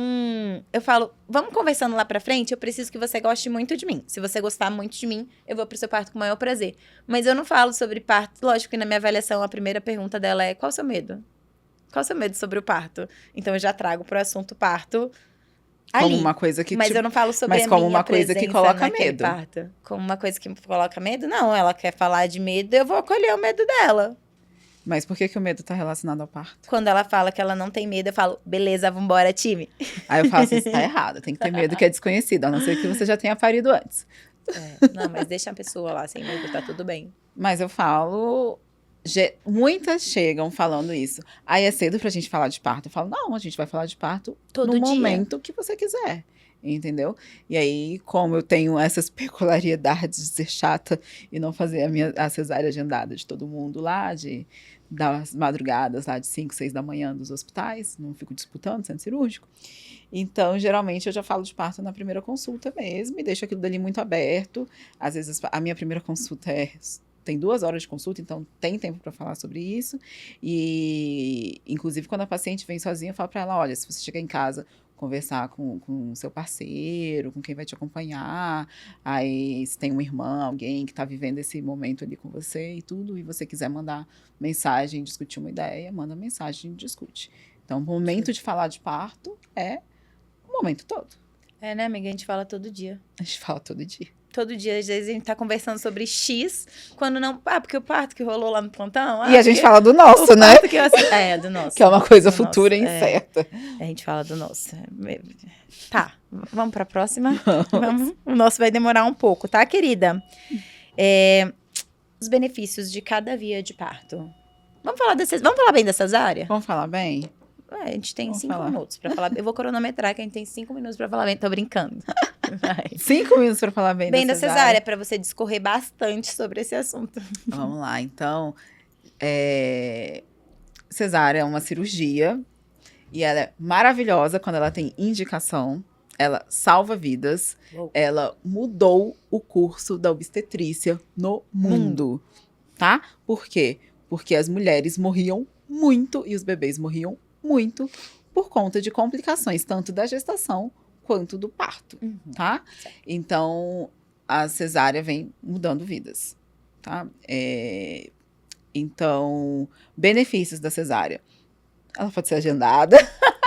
eu falo, vamos conversando lá pra frente, eu preciso que você goste muito de mim. Se você gostar muito de mim, eu vou pro seu parto com o maior prazer. Mas eu não falo sobre parto. Lógico que na minha avaliação, a primeira pergunta dela é, qual o seu medo? Qual o seu medo sobre o parto? Então, eu já trago pro assunto parto ali.
Como uma coisa que...
Mas eu não falo sobre a minha
como uma coisa que coloca medo.
Parto. Como uma coisa que coloca medo? Não, ela quer falar de medo, eu vou acolher o medo dela.
Mas por que o medo tá relacionado ao parto?
Quando ela fala que ela não tem medo, eu falo, beleza, vambora, time.
Aí eu falo assim, isso tá errado, tem que ter medo que é desconhecido, a não ser que você já tenha parido antes.
Não, mas deixa a pessoa lá sem medo, tá tudo bem.
Mas eu falo... Muitas chegam falando isso. Aí é cedo pra gente falar de parto. Eu falo, não, a gente vai falar de parto
todo
no
dia.
momento que você quiser. Entendeu? E aí, como eu tenho essas peculiaridades de ser chata e não fazer a cesárea agendada de todo mundo lá, das madrugadas lá de 5, 6 da manhã dos hospitais, não fico disputando centro cirúrgico. Então, geralmente, eu já falo de parto na primeira consulta mesmo e deixo aquilo dali muito aberto. Às vezes, a minha primeira consulta tem 2 horas de consulta, então tem tempo para falar sobre isso. E, inclusive, quando a paciente vem sozinha, eu falo para ela, olha, se você chegar em casa, conversar com seu parceiro, com quem vai te acompanhar, aí se tem uma irmã, alguém que está vivendo esse momento ali com você e tudo, e você quiser mandar mensagem, discutir uma ideia, manda mensagem e discute. Então, o momento de falar de parto é o momento todo.
Né, amiga? A gente fala todo dia.
A gente fala todo dia.
Todo dia, às vezes a gente tá conversando sobre X, quando não... porque o parto que rolou lá no plantão...
E a gente fala do nosso, né?
Do nosso.
Que é uma coisa futura e incerta.
A gente fala do nosso. Tá, vamos pra próxima? Vamos. O nosso vai demorar um pouco, tá, querida? os benefícios de cada via de parto. Vamos falar bem da cesárea?
Vamos falar bem?
A gente tem
Vamos
5
falar.
minutos pra falar. Eu vou cronometrar que a gente tem 5 minutos pra falar bem. Tô brincando. Vai.
5 minutos para falar bem
Bem
da
da cesárea, pra você discorrer bastante sobre esse assunto.
Vamos lá, então. Cesárea é uma cirurgia e ela é maravilhosa quando ela tem indicação. Ela salva vidas.
Uou.
Ela mudou o curso da obstetrícia no mundo, tá? Por quê? Porque as mulheres morriam muito e os bebês morriam muito por conta de complicações, tanto da gestação quanto do parto, tá?
Certo.
Então, a cesárea vem mudando vidas, tá? Então, benefícios da cesárea. Ela pode ser agendada,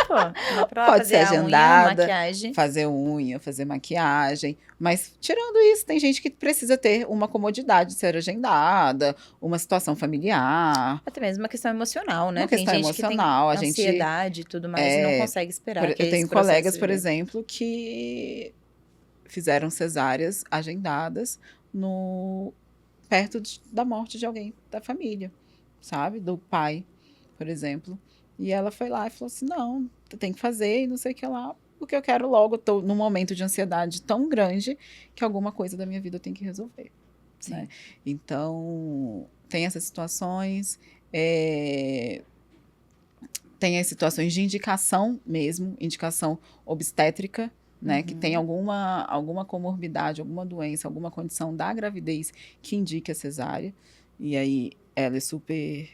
Pô, dá pra
Pode
fazer
ser
a unha,
agendada,
maquiagem.
fazer unha, fazer maquiagem. Mas, tirando isso, tem gente que precisa ter uma comodidade de ser agendada, uma situação familiar.
Até mesmo uma questão emocional, né?
Uma questão
tem gente
emocional,
que
a
tem
gente-
ansiedade e tudo mais e não consegue esperar.
Eu
que esse
tenho
processo
colegas, por
viver.
exemplo, que fizeram cesáreas agendadas perto da morte de alguém da família, sabe? Do pai, por exemplo. E ela foi lá e falou assim, não, tu tem que fazer e não sei o que lá, porque eu quero logo, tô num momento de ansiedade tão grande que alguma coisa da minha vida eu tenho que resolver.
Sim.
Né? Então, tem essas situações, tem as situações de indicação mesmo, indicação obstétrica, né, que tem alguma comorbidade, alguma doença, alguma condição da gravidez que indique a cesárea, e aí ela é super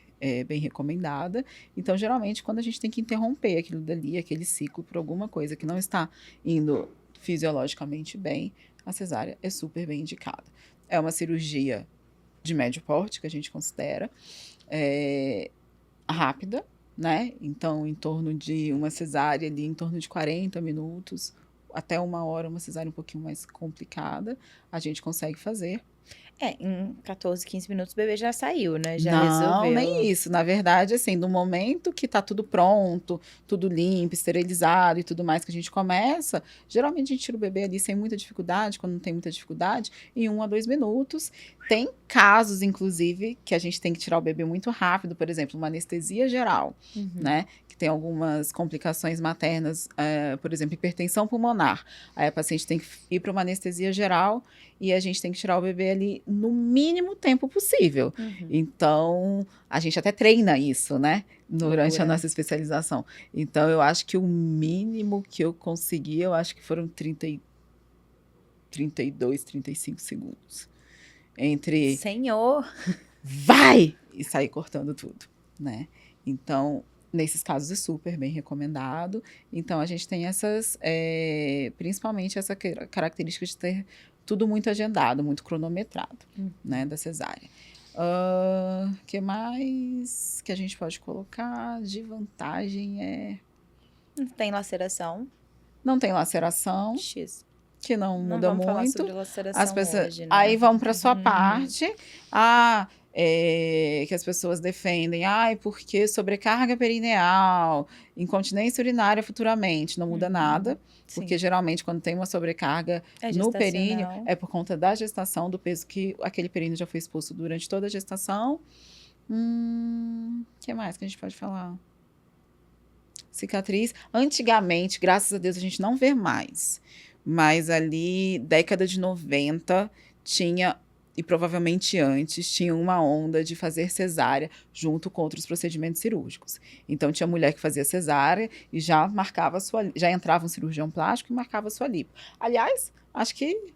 bem recomendada. Então, geralmente, quando a gente tem que interromper aquilo dali, aquele ciclo por alguma coisa que não está indo fisiologicamente bem, a cesárea é super bem indicada. É uma cirurgia de médio porte, que a gente considera, rápida, né? Então, em torno de uma cesárea ali, em torno de 40 minutos, até 1 hora, uma cesárea um pouquinho mais complicada, a gente consegue fazer.
Em 14, 15 minutos o bebê já saiu, né? Já
Não,
resolveu.
nem isso. Na verdade, assim, no momento que tá tudo pronto, tudo limpo, esterilizado e tudo mais que a gente começa, geralmente a gente tira o bebê ali sem muita dificuldade, quando não tem muita dificuldade, em 1 a 2 minutos. Tem casos, inclusive, que a gente tem que tirar o bebê muito rápido, por exemplo, uma anestesia geral, né? Que tem algumas complicações maternas, por exemplo, hipertensão pulmonar. Aí a paciente tem que ir para uma anestesia geral e a gente tem que tirar o bebê ali no mínimo tempo possível. Então, a gente até treina isso, né? Durante a nossa especialização. Então, eu acho que o mínimo que eu consegui, eu acho que foram 32, 35 segundos. Entre
Senhor!
vai! E sair cortando tudo, né? Então, nesses casos é super bem recomendado. Então, a gente tem principalmente essa característica de ter tudo muito agendado, muito cronometrado, né, da cesárea. Que mais que a gente pode colocar de vantagem
Não tem laceração.
não tem laceração,
X.
que não
Não
muda
vamos falar
muito.
sobre laceração
As pessoas
hoje, né?
aí vão para sua parte. Que as pessoas defendem, porque sobrecarga perineal, incontinência urinária futuramente, não muda nada, porque geralmente quando tem uma sobrecarga no períneo, é por conta da gestação, do peso que aquele períneo já foi exposto durante toda a gestação. Que mais que a gente pode falar? Cicatriz. Antigamente, graças a Deus, a gente não vê mais, mas ali, década de 90, tinha... E provavelmente antes tinha uma onda de fazer cesárea junto com outros procedimentos cirúrgicos. Então, tinha mulher que fazia cesárea e já entrava um cirurgião plástico e marcava sua lipo. Aliás, acho que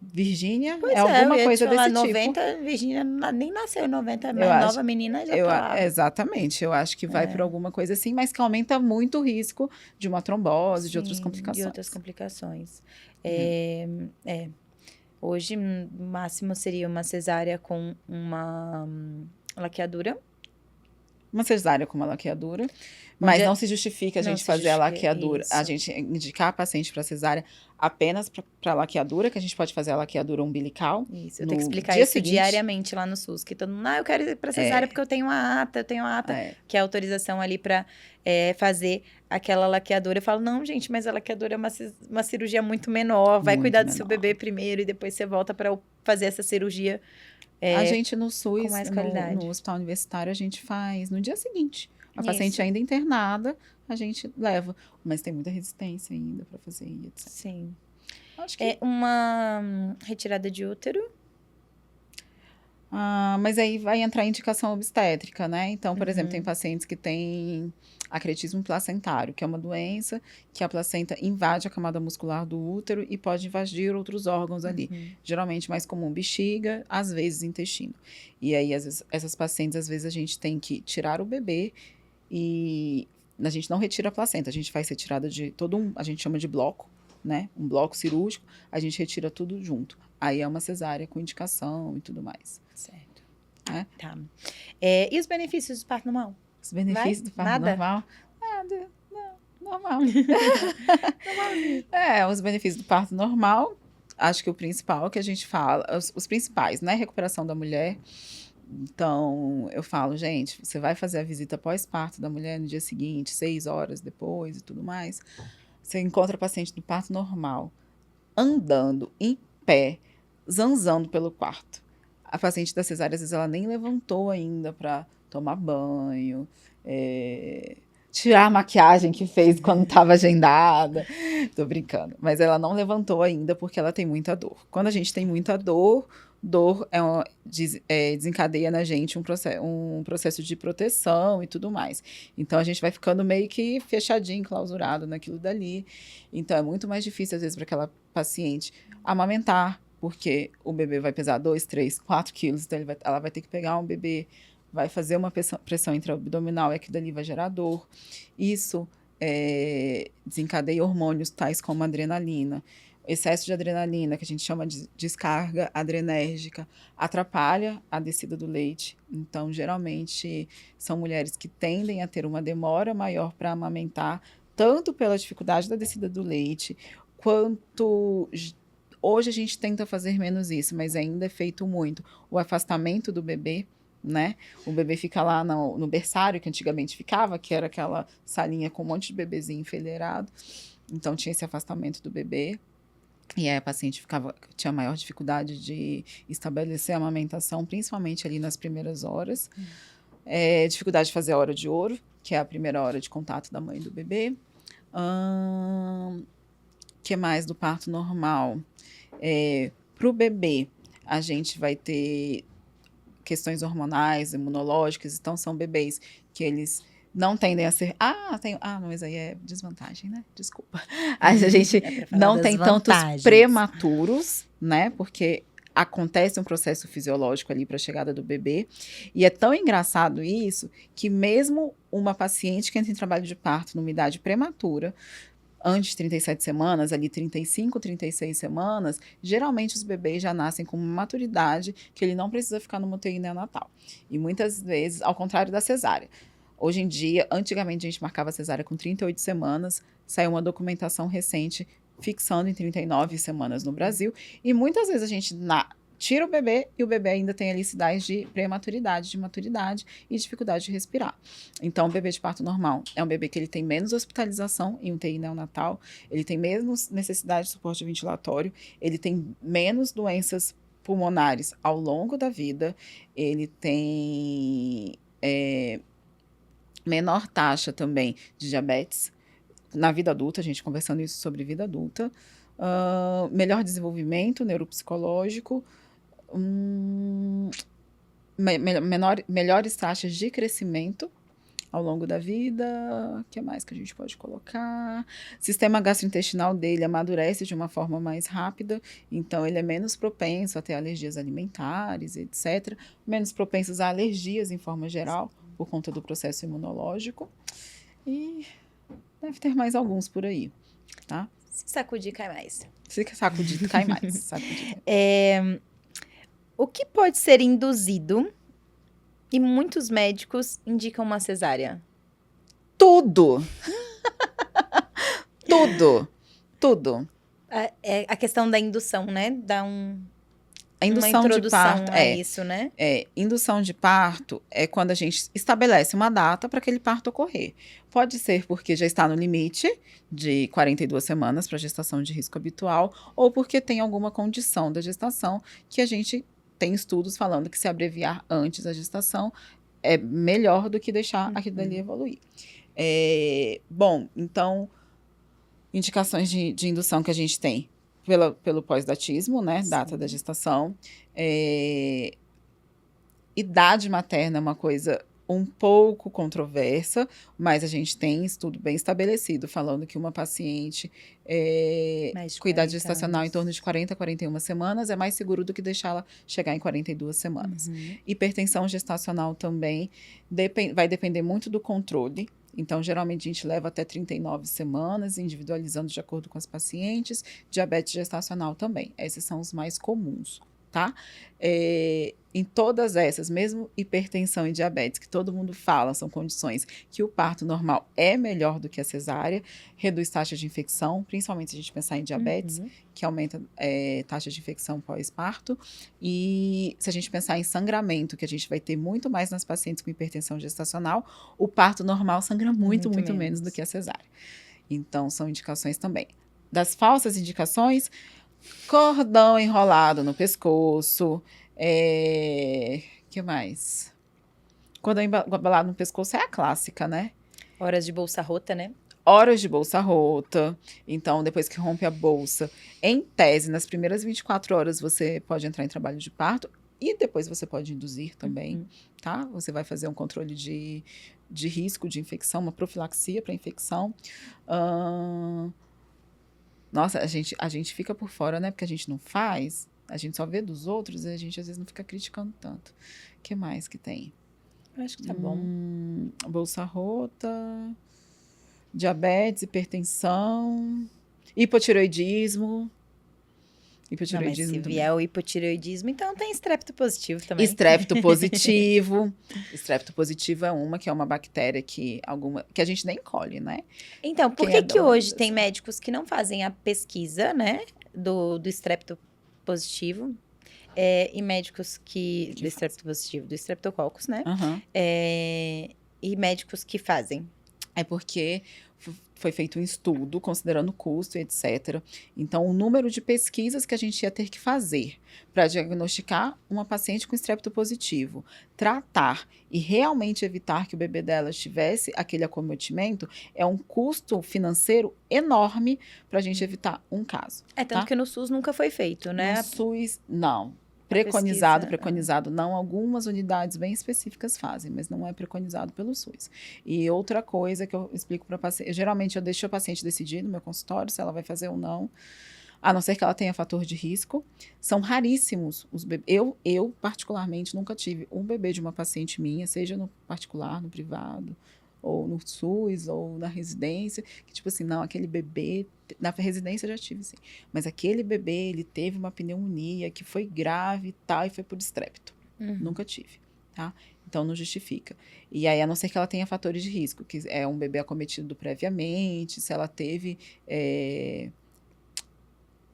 Virgínia alguma coisa desse
90,
tipo.
Virgínia nem nasceu em 90, mas nova menina já tá lá.
Exatamente, eu acho que vai por alguma coisa assim, mas que aumenta muito o risco de uma trombose, de outras complicações.
De outras complicações. Hoje, o máximo seria uma cesárea com uma laqueadura.
Uma cesárea com uma laqueadura, mas não se justifica a gente fazer a laqueadura, a gente indicar a paciente para cesárea apenas para laqueadura, que a gente pode fazer a laqueadura umbilical.
Isso, eu tenho que explicar isso diariamente lá no SUS, que todo mundo, eu quero ir para cesárea porque eu tenho uma ata, que é a autorização ali para fazer aquela laqueadura. Eu falo, não, gente, mas a laqueadura é uma cirurgia muito menor, vai cuidar do seu bebê primeiro e depois você volta para fazer essa cirurgia
A gente no SUS,
com mais qualidade.
no hospital universitário, a gente faz no dia seguinte. A
Isso.
paciente ainda internada, a gente leva. Mas tem muita resistência ainda para fazer, etc.
Sim.
Acho que...
É uma retirada de útero?
Mas aí vai entrar a indicação obstétrica, né? Então, por exemplo,
Uhum.
tem pacientes que têm acretismo placentário, que é uma doença que a placenta invade a camada muscular do útero e pode invadir outros órgãos ali.
Uhum.
Geralmente mais comum bexiga, às vezes intestino. E aí, às vezes, essas pacientes, às vezes, a gente tem que tirar o bebê e a gente não retira a placenta, a gente faz retirada de a gente chama de bloco, né? Um bloco cirúrgico, a gente retira tudo junto. Aí é uma cesárea com indicação e tudo mais.
Certo.
É?
Tá. E os benefícios do parto normal?
Os benefícios do parto
Nada?
normal? Nada. Não, normal. Os benefícios do parto normal, acho que o principal que a gente fala, os principais, né? Recuperação da mulher. Então, eu falo, gente, você vai fazer a visita pós-parto da mulher no dia seguinte, 6 horas depois e tudo mais. Você encontra a paciente do parto normal, andando em pé, zanzando pelo quarto. A paciente da cesárea, às vezes, ela nem levantou ainda para tomar banho, tirar a maquiagem que fez quando estava agendada. Tô brincando. Mas ela não levantou ainda porque ela tem muita dor. Quando a gente tem muita dor desencadeia na gente um processo de proteção e tudo mais. Então, a gente vai ficando meio que fechadinho, clausurado naquilo dali. Então, é muito mais difícil, às vezes, para aquela paciente amamentar, porque o bebê vai pesar 2, 3, 4 quilos, então ela vai ter que pegar um bebê, vai fazer uma pressão intraabdominal e aquilo dali vai gerar dor. Isso desencadeia hormônios tais como adrenalina. Excesso de adrenalina, que a gente chama de descarga adrenérgica, atrapalha a descida do leite. Então, geralmente, são mulheres que tendem a ter uma demora maior para amamentar, tanto pela dificuldade da descida do leite, quanto... Hoje a gente tenta fazer menos isso, mas ainda é feito muito. O afastamento do bebê, né? O bebê fica lá no berçário, que antigamente ficava, que era aquela salinha com um monte de bebezinho enfileirado. Então, tinha esse afastamento do bebê. E aí a paciente tinha maior dificuldade de estabelecer a amamentação, principalmente ali nas primeiras horas. Dificuldade de fazer a hora de ouro, que é a primeira hora de contato da mãe e do bebê. Que mais do parto normal? Para o bebê, a gente vai ter questões hormonais, imunológicas. Então, são bebês que eles não tendem a ser... mas aí é desvantagem, né? Desculpa. A gente não tem tantos prematuros, né? Porque acontece um processo fisiológico ali para a chegada do bebê. E é tão engraçado isso, que mesmo uma paciente que entra em trabalho de parto numa idade prematura, antes de 37 semanas, ali 35, 36 semanas, geralmente os bebês já nascem com uma maturidade que ele não precisa ficar numa UTI neonatal. E muitas vezes, ao contrário da cesárea. Hoje em dia, antigamente a gente marcava a cesárea com 38 semanas, saiu uma documentação recente fixando em 39 semanas no Brasil, e muitas vezes a gente tira o bebê e o bebê ainda tem ali sinais de prematuridade, de maturidade e dificuldade de respirar. Então, o bebê de parto normal é um bebê que ele tem menos hospitalização em UTI neonatal, ele tem menos necessidade de suporte ventilatório, ele tem menos doenças pulmonares ao longo da vida, ele tem menor taxa também de diabetes na vida adulta, a gente conversando isso sobre vida adulta, melhor desenvolvimento neuropsicológico, melhores taxas de crescimento ao longo da vida. O que mais que a gente pode colocar? O sistema gastrointestinal dele amadurece de uma forma mais rápida, então ele é menos propenso a ter alergias alimentares, etc. Menos propensos a alergias em forma geral, por conta do processo imunológico. E deve ter mais alguns por aí, tá?
Se sacudir, cai mais.
Se sacudir, cai mais. Sacudir.
O que pode ser induzido e muitos médicos indicam uma cesárea?
Tudo! Tudo.
A questão da indução, né?
A indução
uma introdução
de parto
a isso, né?
Indução de parto é quando a gente estabelece uma data para aquele parto ocorrer. Pode ser porque já está no limite de 42 semanas para gestação de risco habitual, ou porque tem alguma condição da gestação que a gente tem estudos falando que se abreviar antes da gestação é melhor do que deixar aquilo dali evoluir. Bom, então, indicações de indução que a gente tem pelo pós-datismo, né? Data da gestação. Idade materna é uma coisa um pouco controversa, mas a gente tem estudo bem estabelecido falando que uma paciente com idade gestacional em torno de 40 a 41 semanas é mais seguro do que deixá-la chegar em 42 semanas. Hipertensão gestacional também vai depender muito do controle. Então, geralmente, a gente leva até 39 semanas, individualizando de acordo com as pacientes. Diabetes gestacional também. Esses são os mais comuns, tá? Em todas essas, mesmo hipertensão e diabetes, que todo mundo fala, são condições que o parto normal é melhor do que a cesárea, reduz taxa de infecção, principalmente se a gente pensar em diabetes, que aumenta taxa de infecção pós-parto. E se a gente pensar em sangramento, que a gente vai ter muito mais nas pacientes com hipertensão gestacional, o parto normal sangra muito menos do que a cesárea. Então, são indicações também. Das falsas indicações, cordão enrolado no pescoço. Que mais? Cordão embalado no pescoço é a clássica, né?
Horas de bolsa rota, né?
Horas de bolsa rota. Então, depois que rompe a bolsa, em tese, nas primeiras 24 horas, você pode entrar em trabalho de parto. E depois você pode induzir também, tá? Você vai fazer um controle de risco de infecção, uma profilaxia para infecção. Nossa, a gente fica por fora, né? Porque a gente não faz, a gente só vê dos outros e a gente às vezes não fica criticando tanto. O que mais que tem?
Eu acho que tá bom.
Bolsa rota, diabetes, hipertensão, hipotireoidismo.
Mas se vier o hipotireoidismo, então tem estrepto positivo também.
Estrepto positivo. Estrepto positivo é uma que é uma bactéria que a gente nem colhe, né?
Então, por que hoje tem médicos que não fazem a pesquisa, né, do estrepto positivo, e médicos do estrepto positivo, do estreptococcus, né? E médicos que fazem?
É porque foi feito um estudo, considerando o custo e etc. Então, o número de pesquisas que a gente ia ter que fazer para diagnosticar uma paciente com estrepto positivo, tratar e realmente evitar que o bebê dela tivesse aquele acometimento, é um custo financeiro enorme para a gente evitar um caso.
Tanto que no SUS nunca foi feito, né?
No SUS, não. Preconizado não, algumas unidades bem específicas fazem, mas não é preconizado pelo SUS. E outra coisa que eu explico para a paciente, geralmente eu deixo a paciente decidir no meu consultório se ela vai fazer ou não, a não ser que ela tenha fator de risco. São raríssimos os bebês. Eu particularmente nunca tive um bebê de uma paciente minha, seja no particular, no privado, ou no SUS, ou na residência, que tipo assim, não, aquele bebê, na residência eu já tive, sim, mas aquele bebê, ele teve uma pneumonia que foi grave e tal, e foi por estrepto. Nunca tive, tá? Então, não justifica. E aí, a não ser que ela tenha fatores de risco, que é um bebê acometido previamente, se ela teve...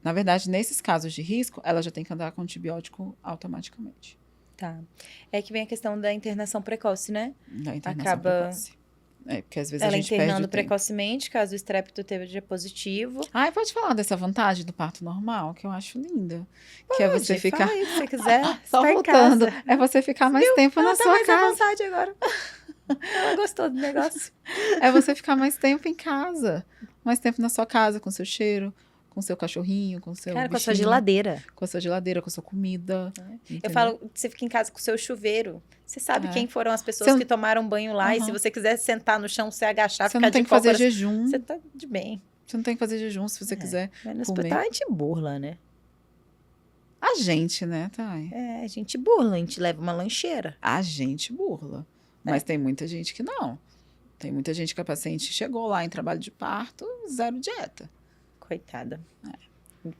Na verdade, nesses casos de risco, ela já tem que andar com antibiótico automaticamente.
Tá. É que vem a questão da internação precoce, né?
Da internação precoce. Porque às vezes
ela
a gente
internando precocemente, caso o estrepto esteja positivo.
Pode falar dessa vantagem do parto normal, que eu acho linda. Que é você ficar...
Fala aí, se você quiser.
Só voltando. É você ficar mais tempo na sua casa.
Ela tá mais à vontade agora. Ela gostou do negócio.
É você ficar mais tempo em casa. Mais tempo na sua casa, com seu cheiro, com seu cachorrinho, com seu bichinho,
com a sua geladeira.
Com a sua geladeira, com a sua comida.
Eu falo, você fica em casa com o seu chuveiro. Você sabe quem foram as pessoas que tomaram banho lá. E se você quiser sentar no chão, se agachar,
você
ficar
não tem
de
que fazer
cócoras,
jejum.
você tá de bem.
Você não tem que fazer jejum se você quiser
Mas no
comer.
hospital a gente burla, né?
A gente, né, Thay?
A gente burla, a gente leva uma lancheira.
A gente burla. Mas tem muita gente que não. Tem muita gente que a paciente chegou lá em trabalho de parto, zero dieta.
Coitada.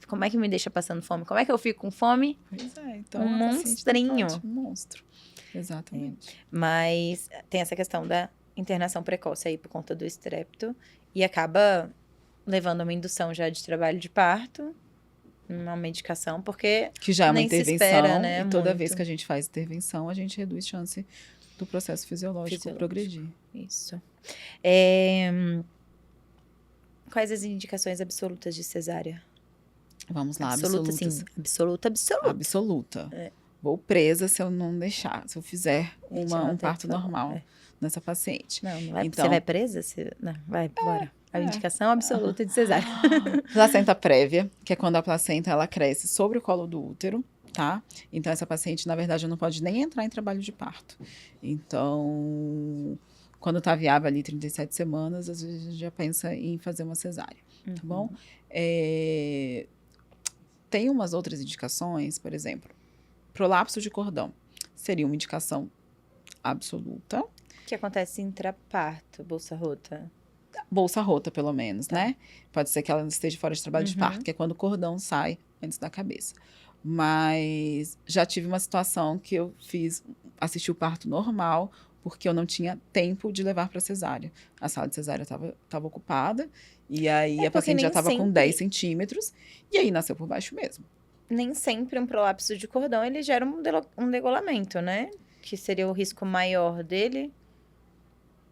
Como é que me deixa passando fome? Como é que eu fico com fome?
Pois é, então...
Um monstrinho.
Um monstro. Exatamente.
Mas tem essa questão da internação precoce aí por conta do estrepto. E acaba levando uma indução já de trabalho de parto, uma medicação, porque
que já é uma
nem
intervenção,
se espera, né,
e toda
muito.
vez que a gente faz intervenção, a gente reduz chance do processo fisiológico progredir.
Isso. Quais as indicações absolutas de cesárea?
Vamos lá,
absoluta. Absoluta.
Absoluta. vou presa se eu não deixar, se eu fizer
Gente, não
um
tem
parto
que falar,
normal nessa paciente.
Não vai,
Então-
você vai presa? Não, vai, bora. A indicação absoluta de cesárea.
Placenta prévia, que é quando a placenta ela cresce sobre o colo do útero, tá? Então, essa paciente, na verdade, não pode nem entrar em trabalho de parto. Então, quando tá viável ali 37 semanas, às vezes a gente já pensa em fazer uma cesárea, tá bom? Tem umas outras indicações, por exemplo, prolapso de cordão. Seria uma indicação absoluta.
O que acontece intraparto, bolsa rota?
Bolsa rota, pelo menos, né? Pode ser que ela esteja fora de trabalho de parto, que é quando o cordão sai antes da cabeça. Mas já tive uma situação que eu assisti o parto normal, porque eu não tinha tempo de levar para cesárea. A sala de cesárea estava ocupada, e aí a paciente já estava com 10 centímetros, e aí nasceu por baixo mesmo.
Nem sempre um prolapso de cordão, ele gera um degolamento, né? Que seria o risco maior dele.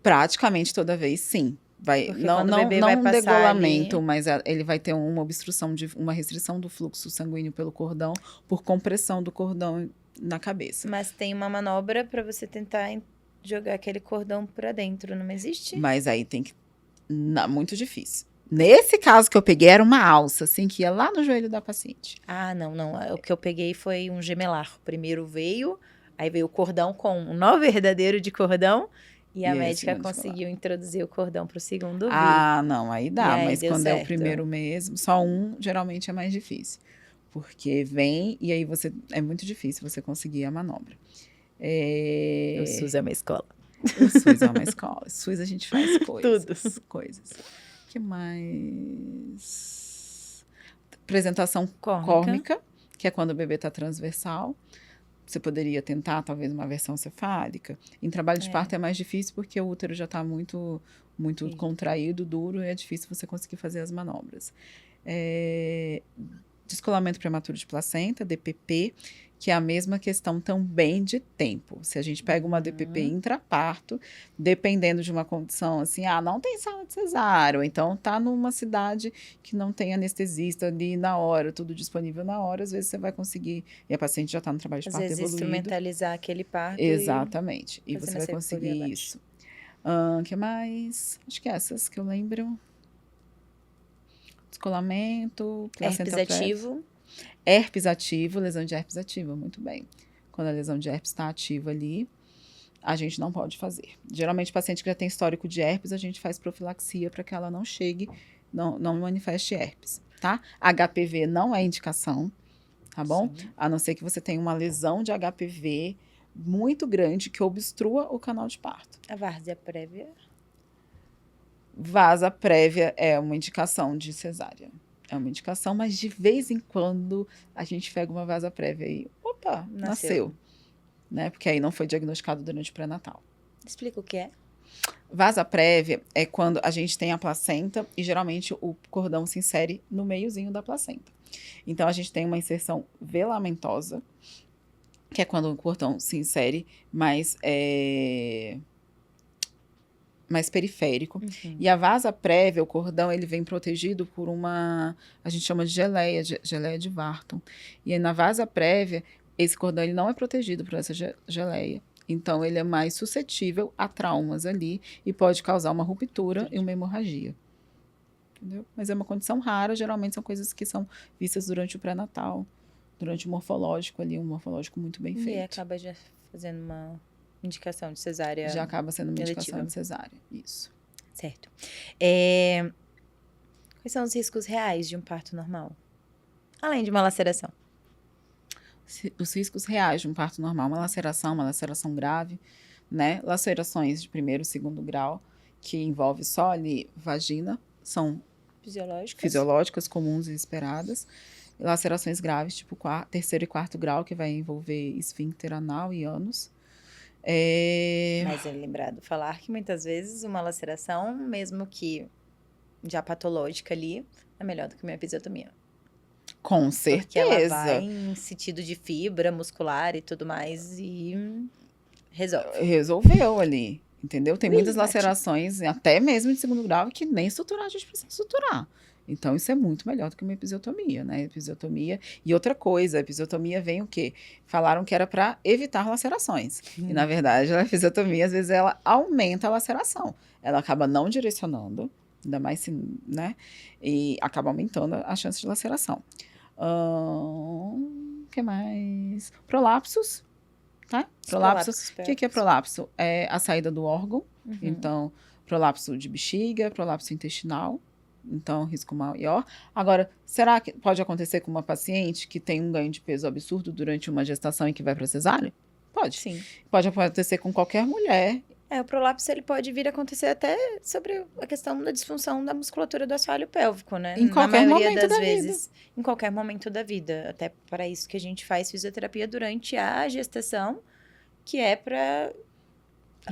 Praticamente toda vez, sim.
Porque
Não
quando o bebê
não
vai
um
passar
degolamento,
ali-
mas ele vai ter uma obstrução, uma restrição do fluxo sanguíneo pelo cordão, por compressão do cordão na cabeça.
Mas tem uma manobra pra você tentar jogar aquele cordão pra dentro, não existe?
Mas aí tem que... muito difícil. Nesse caso que eu peguei, era uma alça, assim, que ia lá no joelho da paciente.
Ah, não. O que eu peguei foi um gemelar. Primeiro veio, aí veio o cordão com um nó verdadeiro de cordão, e a
E aí,
médica
segundo
conseguiu introduzir o cordão pro segundo vir.
Ah, não, aí dá.
E aí
Mas
deu
quando é o
certo.
primeiro mesmo, só um, geralmente é mais difícil. Porque vem e aí é muito difícil você conseguir a manobra.
O SUS é uma escola.
O SUS é uma escola. O SUS a gente faz coisas.
Tudo.
Coisas. O que mais? Apresentação
Córmica.
córmica, que é quando o bebê está transversal. Você poderia tentar, talvez, uma versão cefálica. Em trabalho de parto é mais difícil porque o útero já está muito contraído, duro, e é difícil você conseguir fazer as manobras. Descolamento prematuro de placenta, DPP, que é a mesma questão também de tempo. Se a gente pega uma DPP intraparto, dependendo de uma condição assim, não tem sala de cesárea, ou então tá numa cidade que não tem anestesista ali na hora, tudo disponível na hora, às vezes você vai conseguir, e a paciente já tá no trabalho de
Às
parto
vezes
evoluído.
instrumentalizar aquele parto.
Exatamente. E
fazer
você
uma
vai
sepultura
conseguir
abaixo.
isso. Que mais? Acho que essas que eu lembro. Descolamento, placenta
Herpes
prévia.
ativo.
Herpes ativo, lesão de herpes ativa, muito bem. Quando a lesão de herpes está ativa ali, a gente não pode fazer. Geralmente, paciente que já tem histórico de herpes, a gente faz profilaxia para que ela não chegue, não manifeste herpes, tá? HPV não é indicação, tá bom?
Sim.
A não ser que você tenha uma lesão de HPV muito grande que obstrua o canal de parto.
A várzea prévia.
Vasa prévia é uma indicação de cesárea. É uma indicação, mas de vez em quando a gente pega uma vasa prévia e, opa, nasceu. Né? Porque aí não foi diagnosticado durante o pré-natal.
Explica o que é.
Vasa prévia é quando a gente tem a placenta e geralmente o cordão se insere no meiozinho da placenta. Então a gente tem uma inserção velamentosa, que é quando o cordão se insere mais periférico. E a vasa prévia, o cordão, ele vem protegido por a gente chama de geleia de Wharton. E aí, na vasa prévia, esse cordão ele não é protegido por essa geleia. Então, ele é mais suscetível a traumas ali e pode causar uma ruptura e uma hemorragia. Entendeu? Mas é uma condição rara, geralmente são coisas que são vistas durante o pré-natal, durante o morfológico ali, um morfológico muito bem feito.
E acaba já fazendo uma indicação de cesárea.
Já acaba sendo uma indicação
eletiva.
de cesárea, isso.
Certo. Quais são os riscos reais de um parto normal? Além de uma laceração.
Os riscos reais de um parto normal, uma laceração grave, né? Lacerações de primeiro, segundo grau, que envolve só ali vagina, são fisiológicas, comuns e esperadas. Lacerações graves, tipo terceiro e quarto grau, que vai envolver esfíncter anal e ânus.
Mas é lembrado falar que muitas vezes uma laceração, mesmo que já patológica ali, é melhor do que uma episiotomia.
Com certeza.
Porque ela vai em sentido de fibra muscular e tudo mais e resolve.
Resolveu ali, entendeu? Tem muitas
bate.
lacerações, até mesmo de segundo grau, que nem suturar a gente precisa suturar. Então, isso é muito melhor do que uma episiotomia, né? Episiotomia. E outra coisa, a episiotomia vem o quê? Falaram que era para evitar lacerações. E, na verdade, a episiotomia, às vezes, ela aumenta a laceração. Ela acaba não direcionando, ainda mais se, né? E acaba aumentando a chance de laceração. O que mais? Prolapsos, tá? Prolapso. O que é prolapso? É a saída do órgão. Então, prolapso de bexiga, prolapso intestinal. Então, risco maior. Agora, será que pode acontecer com uma paciente que tem um ganho de peso absurdo durante uma gestação e que vai para cesárea? Pode.
Sim.
Pode acontecer com qualquer mulher.
O prolapso, ele pode vir a acontecer até sobre a questão da disfunção da musculatura do assoalho pélvico, né?
Em qualquer
Na maioria
momento
das
da
vezes. Em qualquer momento da vida. Até para isso que a gente faz fisioterapia durante a gestação, que é para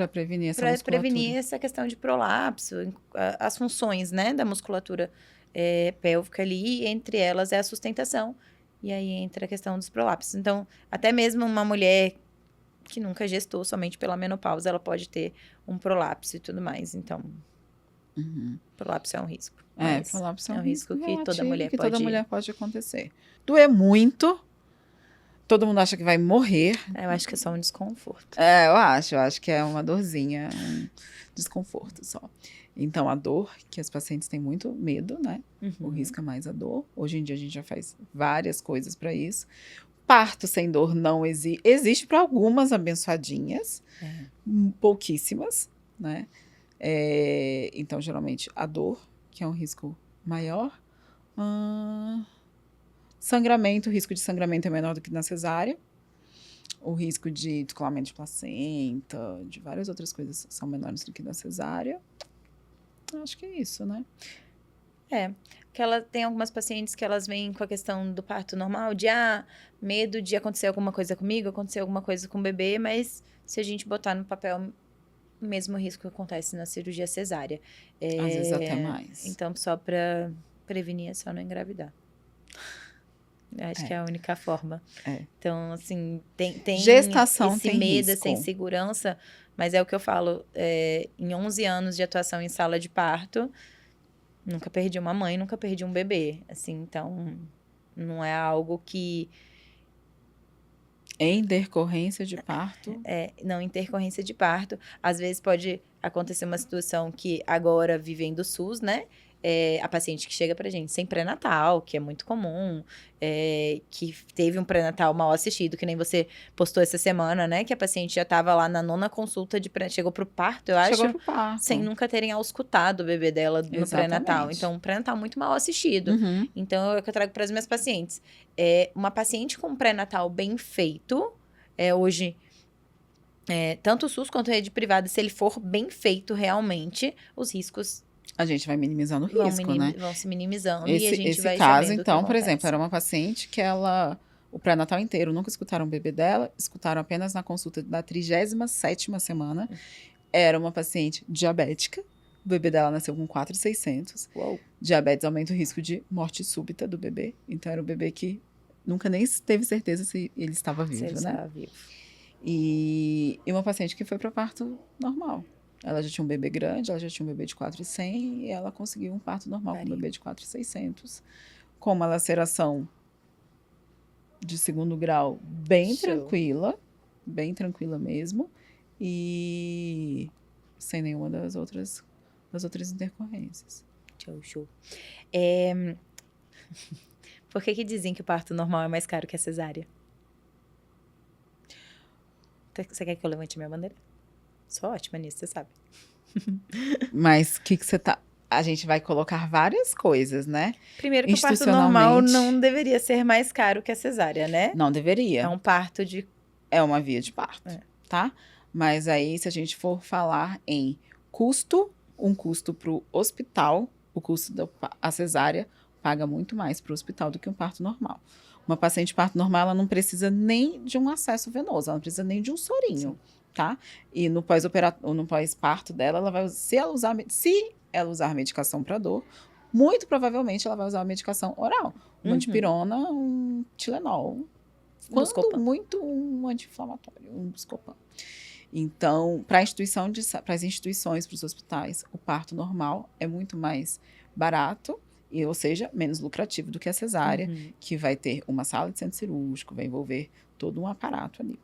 prevenir essa musculatura.
prevenir essa questão de prolapso, as funções, né, da musculatura pélvica ali, entre elas é a sustentação. E aí entra a questão dos prolapsos. Então, até mesmo uma mulher que nunca gestou somente pela menopausa, ela pode ter um prolapso e tudo mais. Então, prolapso é um risco.
Prolapso
é um risco que toda mulher
que
pode...
toda mulher pode acontecer. Doer muito. Todo mundo acha que vai morrer.
Eu acho que é só um desconforto.
Eu acho que é uma dorzinha, um desconforto só. Então, a dor, que as pacientes têm muito medo, né? O risco é mais a dor. Hoje em dia, a gente já faz várias coisas para isso. Parto sem dor não existe. Existe para algumas abençoadinhas, pouquíssimas, né? Então, geralmente, a dor, que é um risco maior. Sangramento, o risco de sangramento é menor do que na cesárea. O risco de descolamento de placenta, de várias outras coisas são menores do que na cesárea. Acho que é isso, né?
Que ela tem algumas pacientes que elas vêm com a questão do parto normal, de medo de acontecer alguma coisa comigo, acontecer alguma coisa com o bebê, mas se a gente botar no papel, o mesmo risco que acontece na cirurgia cesárea.
Às vezes até mais.
Então, só para prevenir é só não engravidar. Eu acho que é a única forma. Então, assim, tem
gestação
esse
tem
medo,
risco.
essa insegurança, mas é o que eu falo, em 11 anos de atuação em sala de parto, nunca perdi uma mãe, nunca perdi um bebê, assim, então não é algo que...
Em decorrência de parto?
Não, intercorrência de parto. Às vezes pode acontecer uma situação que agora vivem do SUS, né? A paciente que chega pra gente sem pré-natal, que é muito comum, que teve um pré-natal mal assistido, que nem você postou essa semana, né? Que a paciente já tava lá na 9ª consulta chegou pro parto, eu acho.
Chegou pro parto.
Sem nunca terem auscultado o bebê dela no pré-natal. Então, um pré-natal muito mal assistido. Então, é o que eu trago para as minhas pacientes. Uma paciente com um pré-natal bem feito, hoje... tanto o SUS quanto a rede privada, se ele for bem feito realmente, os riscos...
A gente vai minimizando o risco, né?
Vão se minimizando e a gente
esse
vai
caso, então, por exemplo, era uma paciente que o pré-natal inteiro, nunca escutaram o bebê dela, escutaram apenas na consulta da 37ª semana. Era uma paciente diabética, o bebê dela nasceu com 4.600.
Uou.
Diabetes aumenta o risco de morte súbita do bebê. Então, era o bebê que nunca nem teve certeza se ele estava vivo, né?
Estava vivo.
E uma paciente que foi para parto normal. Ela já tinha um bebê grande, ela já tinha um bebê de 4.100 e ela conseguiu um parto normal com um bebê de 4.600. Com uma laceração de 2º grau bem tranquila mesmo. E sem nenhuma das outras intercorrências.
Show. Por que dizem que o parto normal é mais caro que a cesárea? Você quer que eu levante minha bandeira? Sou ótima nisso, você sabe.
Mas o que você tá... A gente vai colocar várias coisas, né?
Primeiro que o parto normal não deveria ser mais caro que a cesárea, né?
Não deveria.
É um parto de...
É uma via de parto, tá? Mas aí, se a gente for falar em custo, um custo pro hospital, o custo da cesárea paga muito mais pro hospital do que um parto normal. Uma paciente de parto normal, ela não precisa nem de um acesso venoso, ela não precisa nem de um sorinho. Sim. Tá? E no pós-parto dela, ela vai, se ela usar medicação para dor, muito provavelmente ela vai usar uma medicação oral. Uma dipirona, um Tilenol. Quando muito, um anti-inflamatório, um Buscopan. Então, para as instituições, para os hospitais, o parto normal é muito mais barato ou seja, menos lucrativo do que a cesárea, que vai ter uma sala de centro cirúrgico, vai envolver todo um aparato ali.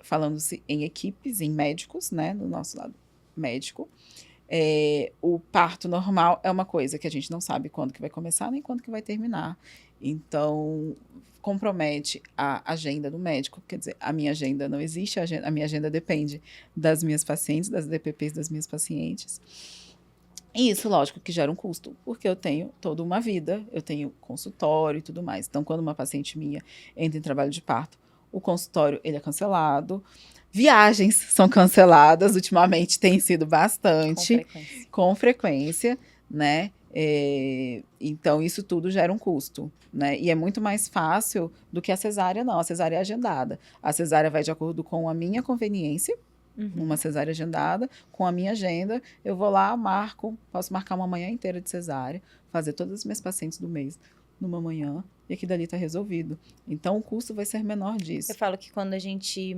Falando-se em equipes, em médicos, né, no nosso lado médico, o parto normal é uma coisa que a gente não sabe quando que vai começar nem quando que vai terminar. Então, compromete a agenda do médico. Quer dizer, a minha agenda não existe, a minha agenda depende das minhas pacientes, das DPPs das minhas pacientes. E isso, lógico, que gera um custo, porque eu tenho toda uma vida, eu tenho consultório e tudo mais. Então, quando uma paciente minha entra em trabalho de parto, o consultório ele é cancelado, viagens são canceladas, ultimamente tem sido bastante, com frequência, né? Então, isso tudo gera um custo, né? E é muito mais fácil do que a cesárea, não. A cesárea é agendada. A cesárea vai de acordo com a minha conveniência, uma cesárea agendada, com a minha agenda, eu vou lá, posso marcar uma manhã inteira de cesárea, fazer todas as minhas pacientes do mês numa manhã, e aqui dali está resolvido. Então, o custo vai ser menor disso.
Eu falo que quando a gente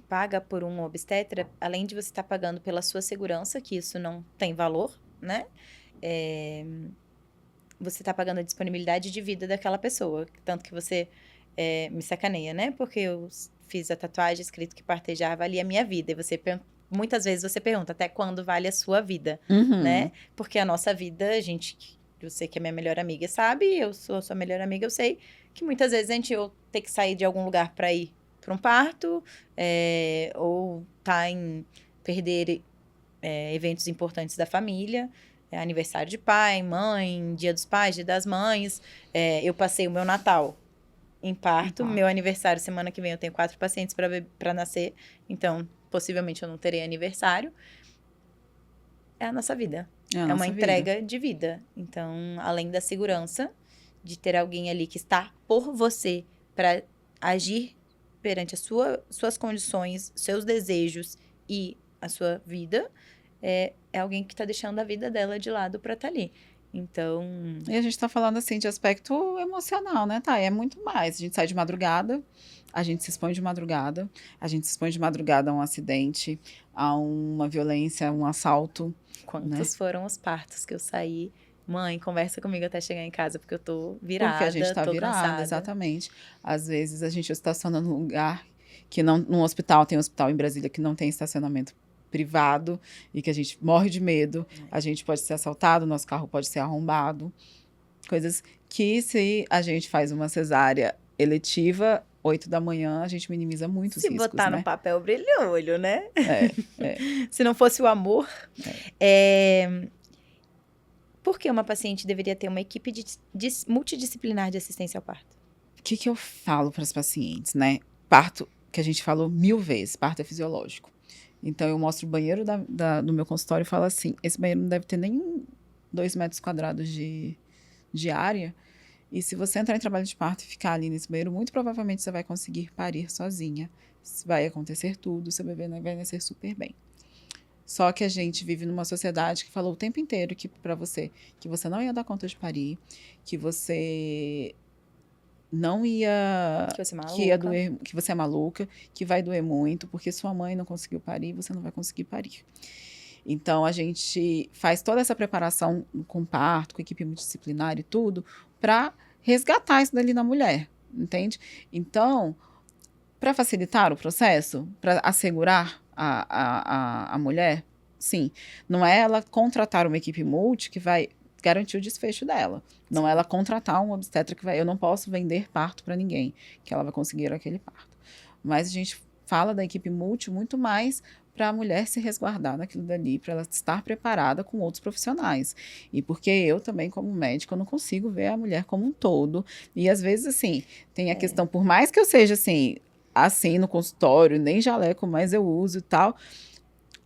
paga por um obstetra, além de você estar pagando pela sua segurança, que isso não tem valor, né? Você está pagando a disponibilidade de vida daquela pessoa. Tanto que você me sacaneia, né? Porque eu fiz a tatuagem escrito que partejar valia a minha vida. E muitas vezes você pergunta até quando vale a sua vida, né? Porque a nossa vida, eu sei que a minha melhor amiga sabe, eu sou a sua melhor amiga, eu sei que muitas vezes eu ter que sair de algum lugar para ir para um parto, ou perder eventos importantes da família, aniversário de pai, mãe, dia dos pais, dia das mães. Eu passei o meu Natal em parto, meu aniversário, semana que vem eu tenho 4 pacientes para nascer, então possivelmente eu não terei aniversário. É a nossa vida. É uma entrega de vida. Então, além da segurança de ter alguém ali que está por você para agir perante suas condições, seus desejos e a sua vida, é alguém que está deixando a vida dela de lado para estar ali. Então...
E a gente está falando, assim, de aspecto emocional, né, tá? É muito mais. A gente sai de madrugada, a gente se expõe de madrugada, a gente se expõe de madrugada a um acidente, a uma violência, a um assalto.
Quantos foram os partos que eu saí? Mãe, conversa comigo até chegar em casa, porque eu tô virada,
porque a gente tá virada,
cansada.
Exatamente. Às vezes a gente estaciona num lugar que não... Num hospital, tem um hospital em Brasília que não tem estacionamento privado e que a gente morre de medo. A gente pode ser assaltado, nosso carro pode ser arrombado. Coisas que, se a gente faz uma cesárea eletiva, 8 da manhã, a gente minimiza muito os riscos,
Se botar no papel, brilha o olho, né? Se não fosse o amor. Por que uma paciente deveria ter uma equipe multidisciplinar de assistência ao parto?
O que eu falo para as pacientes, né? Parto, que a gente falou 1000 vezes, parto é fisiológico. Então, eu mostro o banheiro do meu consultório e falo assim, esse banheiro não deve ter nem 2 metros quadrados de área. E se você entrar em trabalho de parto e ficar ali nesse banheiro, muito provavelmente você vai conseguir parir sozinha. Vai acontecer tudo, seu bebê vai nascer super bem. Só que a gente vive numa sociedade que falou o tempo inteiro que você não ia dar conta de parir, que você não ia... Que você é maluca, que vai doer muito, porque sua mãe não conseguiu parir, você não vai conseguir parir. Então, a gente faz toda essa preparação com parto, com equipe multidisciplinar e tudo, para resgatar isso dali na mulher, entende? Então, para facilitar o processo, para assegurar a mulher, sim, não é ela contratar uma equipe multi que vai garantir o desfecho dela. Não é ela contratar um obstetra que vai... Eu não posso vender parto para ninguém, que ela vai conseguir aquele parto. Mas a gente fala da equipe multi muito mais para a mulher se resguardar naquilo dali, para ela estar preparada com outros profissionais. E porque eu também, como médica, eu não consigo ver a mulher como um todo. E às vezes, assim, tem a questão, por mais que eu seja assim no consultório, nem jaleco, mas eu uso e tal...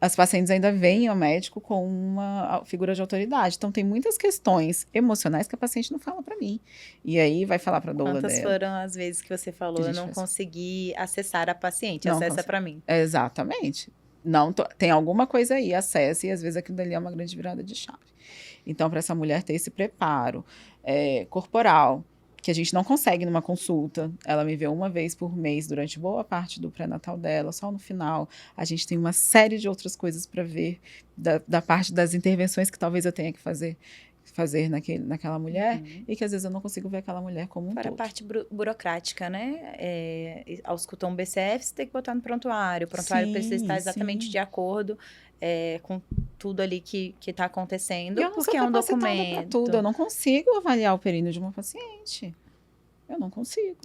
As pacientes ainda veem ao médico com uma figura de autoridade. Então, tem muitas questões emocionais que a paciente não fala para mim. E aí, vai falar para a doula dela.
Quantas foram as vezes que você falou, eu não consegui acessar a paciente, acessa para mim.
Exatamente. Tem alguma coisa aí, acessa, e às vezes aquilo dali é uma grande virada de chave. Então, para essa mulher ter esse preparo corporal, que a gente não consegue numa consulta. Ela me vê uma vez por mês durante boa parte do pré-natal dela, só no final. A gente tem uma série de outras coisas para ver da parte das intervenções que talvez eu tenha que fazer, fazer naquela mulher e que às vezes eu não consigo ver aquela mulher como um
Para a
todo.
parte burocrática, né? Auscultou um BCF, você tem que botar no prontuário. O prontuário precisa estar exatamente de acordo com tudo ali que está acontecendo,
E eu não
porque
sou
é um
capacitada pra
documento.
tudo. Eu não consigo avaliar o períneo de uma paciente. Eu não consigo.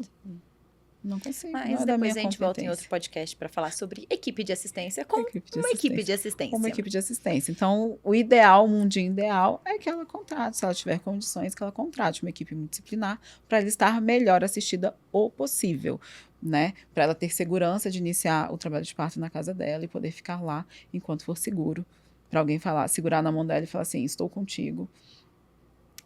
Não consigo.
Mas
não é da
depois
minha
a gente volta em outro
competência.
podcast para falar sobre equipe de assistência com uma equipe de assistência.
Uma equipe de assistência. Então, o ideal, o mundinho ideal é que ela contrate, se ela tiver condições, que ela contrate uma equipe multidisciplinar para ela estar melhor assistida o possível, né? Para ela ter segurança de iniciar o trabalho de parto na casa dela e poder ficar lá enquanto for seguro. Para alguém falar, segurar na mão dela e falar assim, estou contigo.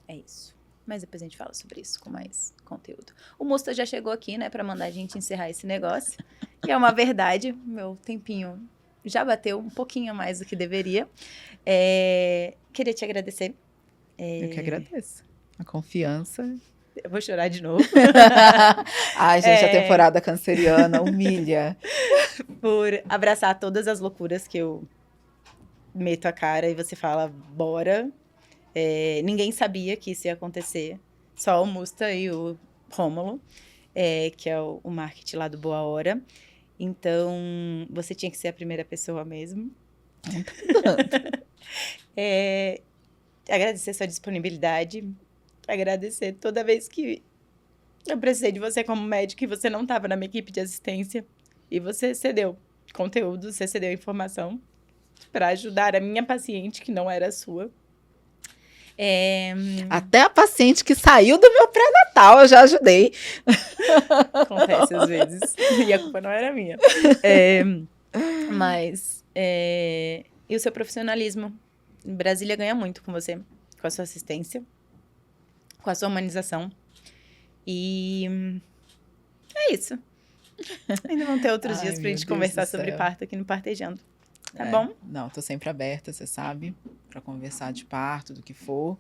É isso. Mas depois a gente fala sobre isso com mais conteúdo. O Musta já chegou aqui, né, para mandar a gente encerrar esse negócio. E é uma verdade, meu tempinho já bateu um pouquinho mais do que deveria. Queria te agradecer.
Eu que agradeço. A confiança.
Eu vou chorar de novo.
Ai, gente, a temporada canceriana humilha.
Por abraçar todas as loucuras que eu meto a cara e você fala, bora. Ninguém sabia que isso ia acontecer. Só o Musta e o Rômulo, que é o marketing lá do Boa Hora. Então, você tinha que ser a primeira pessoa mesmo. Agradecer sua disponibilidade. Agradecer toda vez que eu precisei de você como médico e você não estava na minha equipe de assistência. E você cedeu conteúdo, você cedeu informação para ajudar a minha paciente, que não era a sua.
Até a paciente que saiu do meu pré-natal eu já ajudei.
Acontece às vezes. E a culpa não era minha. Mas e o seu profissionalismo? Brasília ganha muito com você, com a sua assistência, com a sua humanização. E é isso. Ainda vão ter outros dias pra gente conversar sobre parto aqui no Partejando. Tá bom?
Não, tô sempre aberta, você sabe, para conversar de parto, do que for,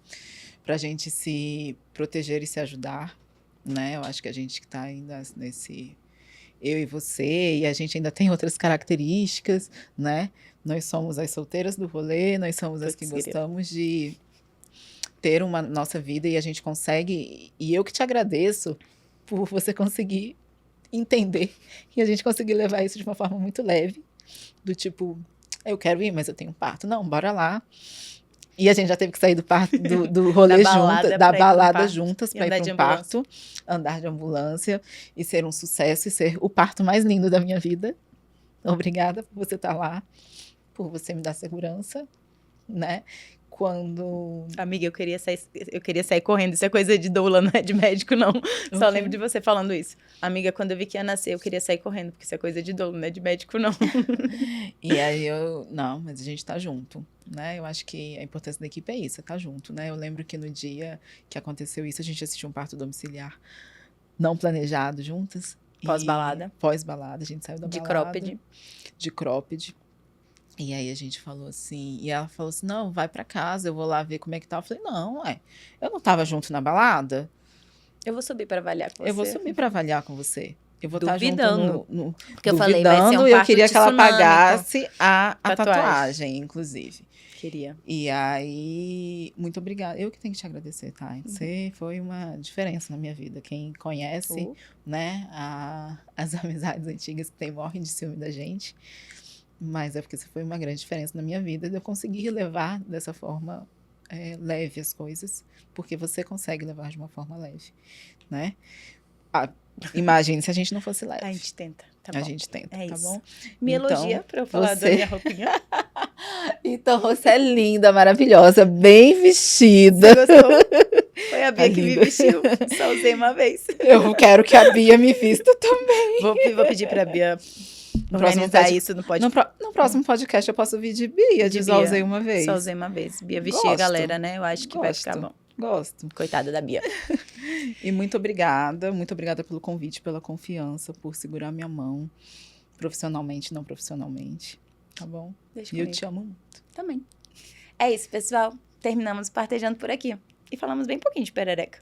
pra gente se proteger e se ajudar, né? Eu acho que a gente que tá ainda nesse eu e você, e a gente ainda tem outras características, né? Nós somos as solteiras do rolê, nós somos as que gostamos de ter uma nossa vida e a gente consegue, e eu que te agradeço por você conseguir entender e a gente conseguir levar isso de uma forma muito leve, do tipo, eu quero ir, mas eu tenho parto. Não, bora lá. E a gente já teve que sair do parto, do rolê juntas, da balada juntas para ir para um parto, andar de ambulância e ser um sucesso e ser o parto mais lindo da minha vida. Obrigada por você estar lá, por você me dar segurança, né? Quando...
Amiga, eu queria sair correndo. Isso é coisa de doula, não é de médico, não. Só lembro de você falando isso. Amiga, quando eu vi que ia nascer, eu queria sair correndo, porque isso é coisa de doula, não é de médico, não.
E aí não, mas a gente tá junto, né? Eu acho que a importância da equipe é isso, é tá junto, né? Eu lembro que no dia que aconteceu isso, a gente assistiu um parto domiciliar não planejado juntas.
Pós-balada.
Pós-balada, a gente saiu da balada. De cropped. E aí a gente falou assim, e ela falou assim, não, vai pra casa, eu vou lá ver como é que tá. Eu falei, não, eu não tava junto na balada.
Eu vou subir pra avaliar com você.
Eu vou subir pra avaliar com você. Eu vou estar junto
porque eu falei, vai ser um
e eu queria que ela pagasse a tatuagem, inclusive.
Queria.
E aí, muito obrigada. Eu que tenho que te agradecer, tá? Você foi uma diferença na minha vida. Quem conhece, né, as amizades antigas que morrem de ciúme da gente. Mas é porque você foi uma grande diferença na minha vida. Eu consegui levar dessa forma leve as coisas, porque você consegue levar de uma forma leve, né? Imagine se a gente não fosse leve.
A gente tenta, tá bom.
A gente tenta, tá bom?
Me elogia pra eu falar da minha roupinha.
Então, você é linda, maravilhosa, bem vestida.
Você gostou? Foi a Bia que me vestiu. Só usei uma vez.
Eu quero que a Bia me vista também.
Vou pedir pra Bia organizar isso no podcast.
No próximo podcast eu posso vir de Bia, só usei uma vez.
Só usei uma vez. Bia vestir a galera, né? Eu acho que vai ficar bom.
Gosto.
Coitada da Bia.
E muito obrigada pelo convite, pela confiança, por segurar minha mão, profissionalmente, não profissionalmente, tá bom? E eu te amo muito.
Também. É isso, pessoal. Terminamos Partejando por aqui. E falamos bem pouquinho de perereca.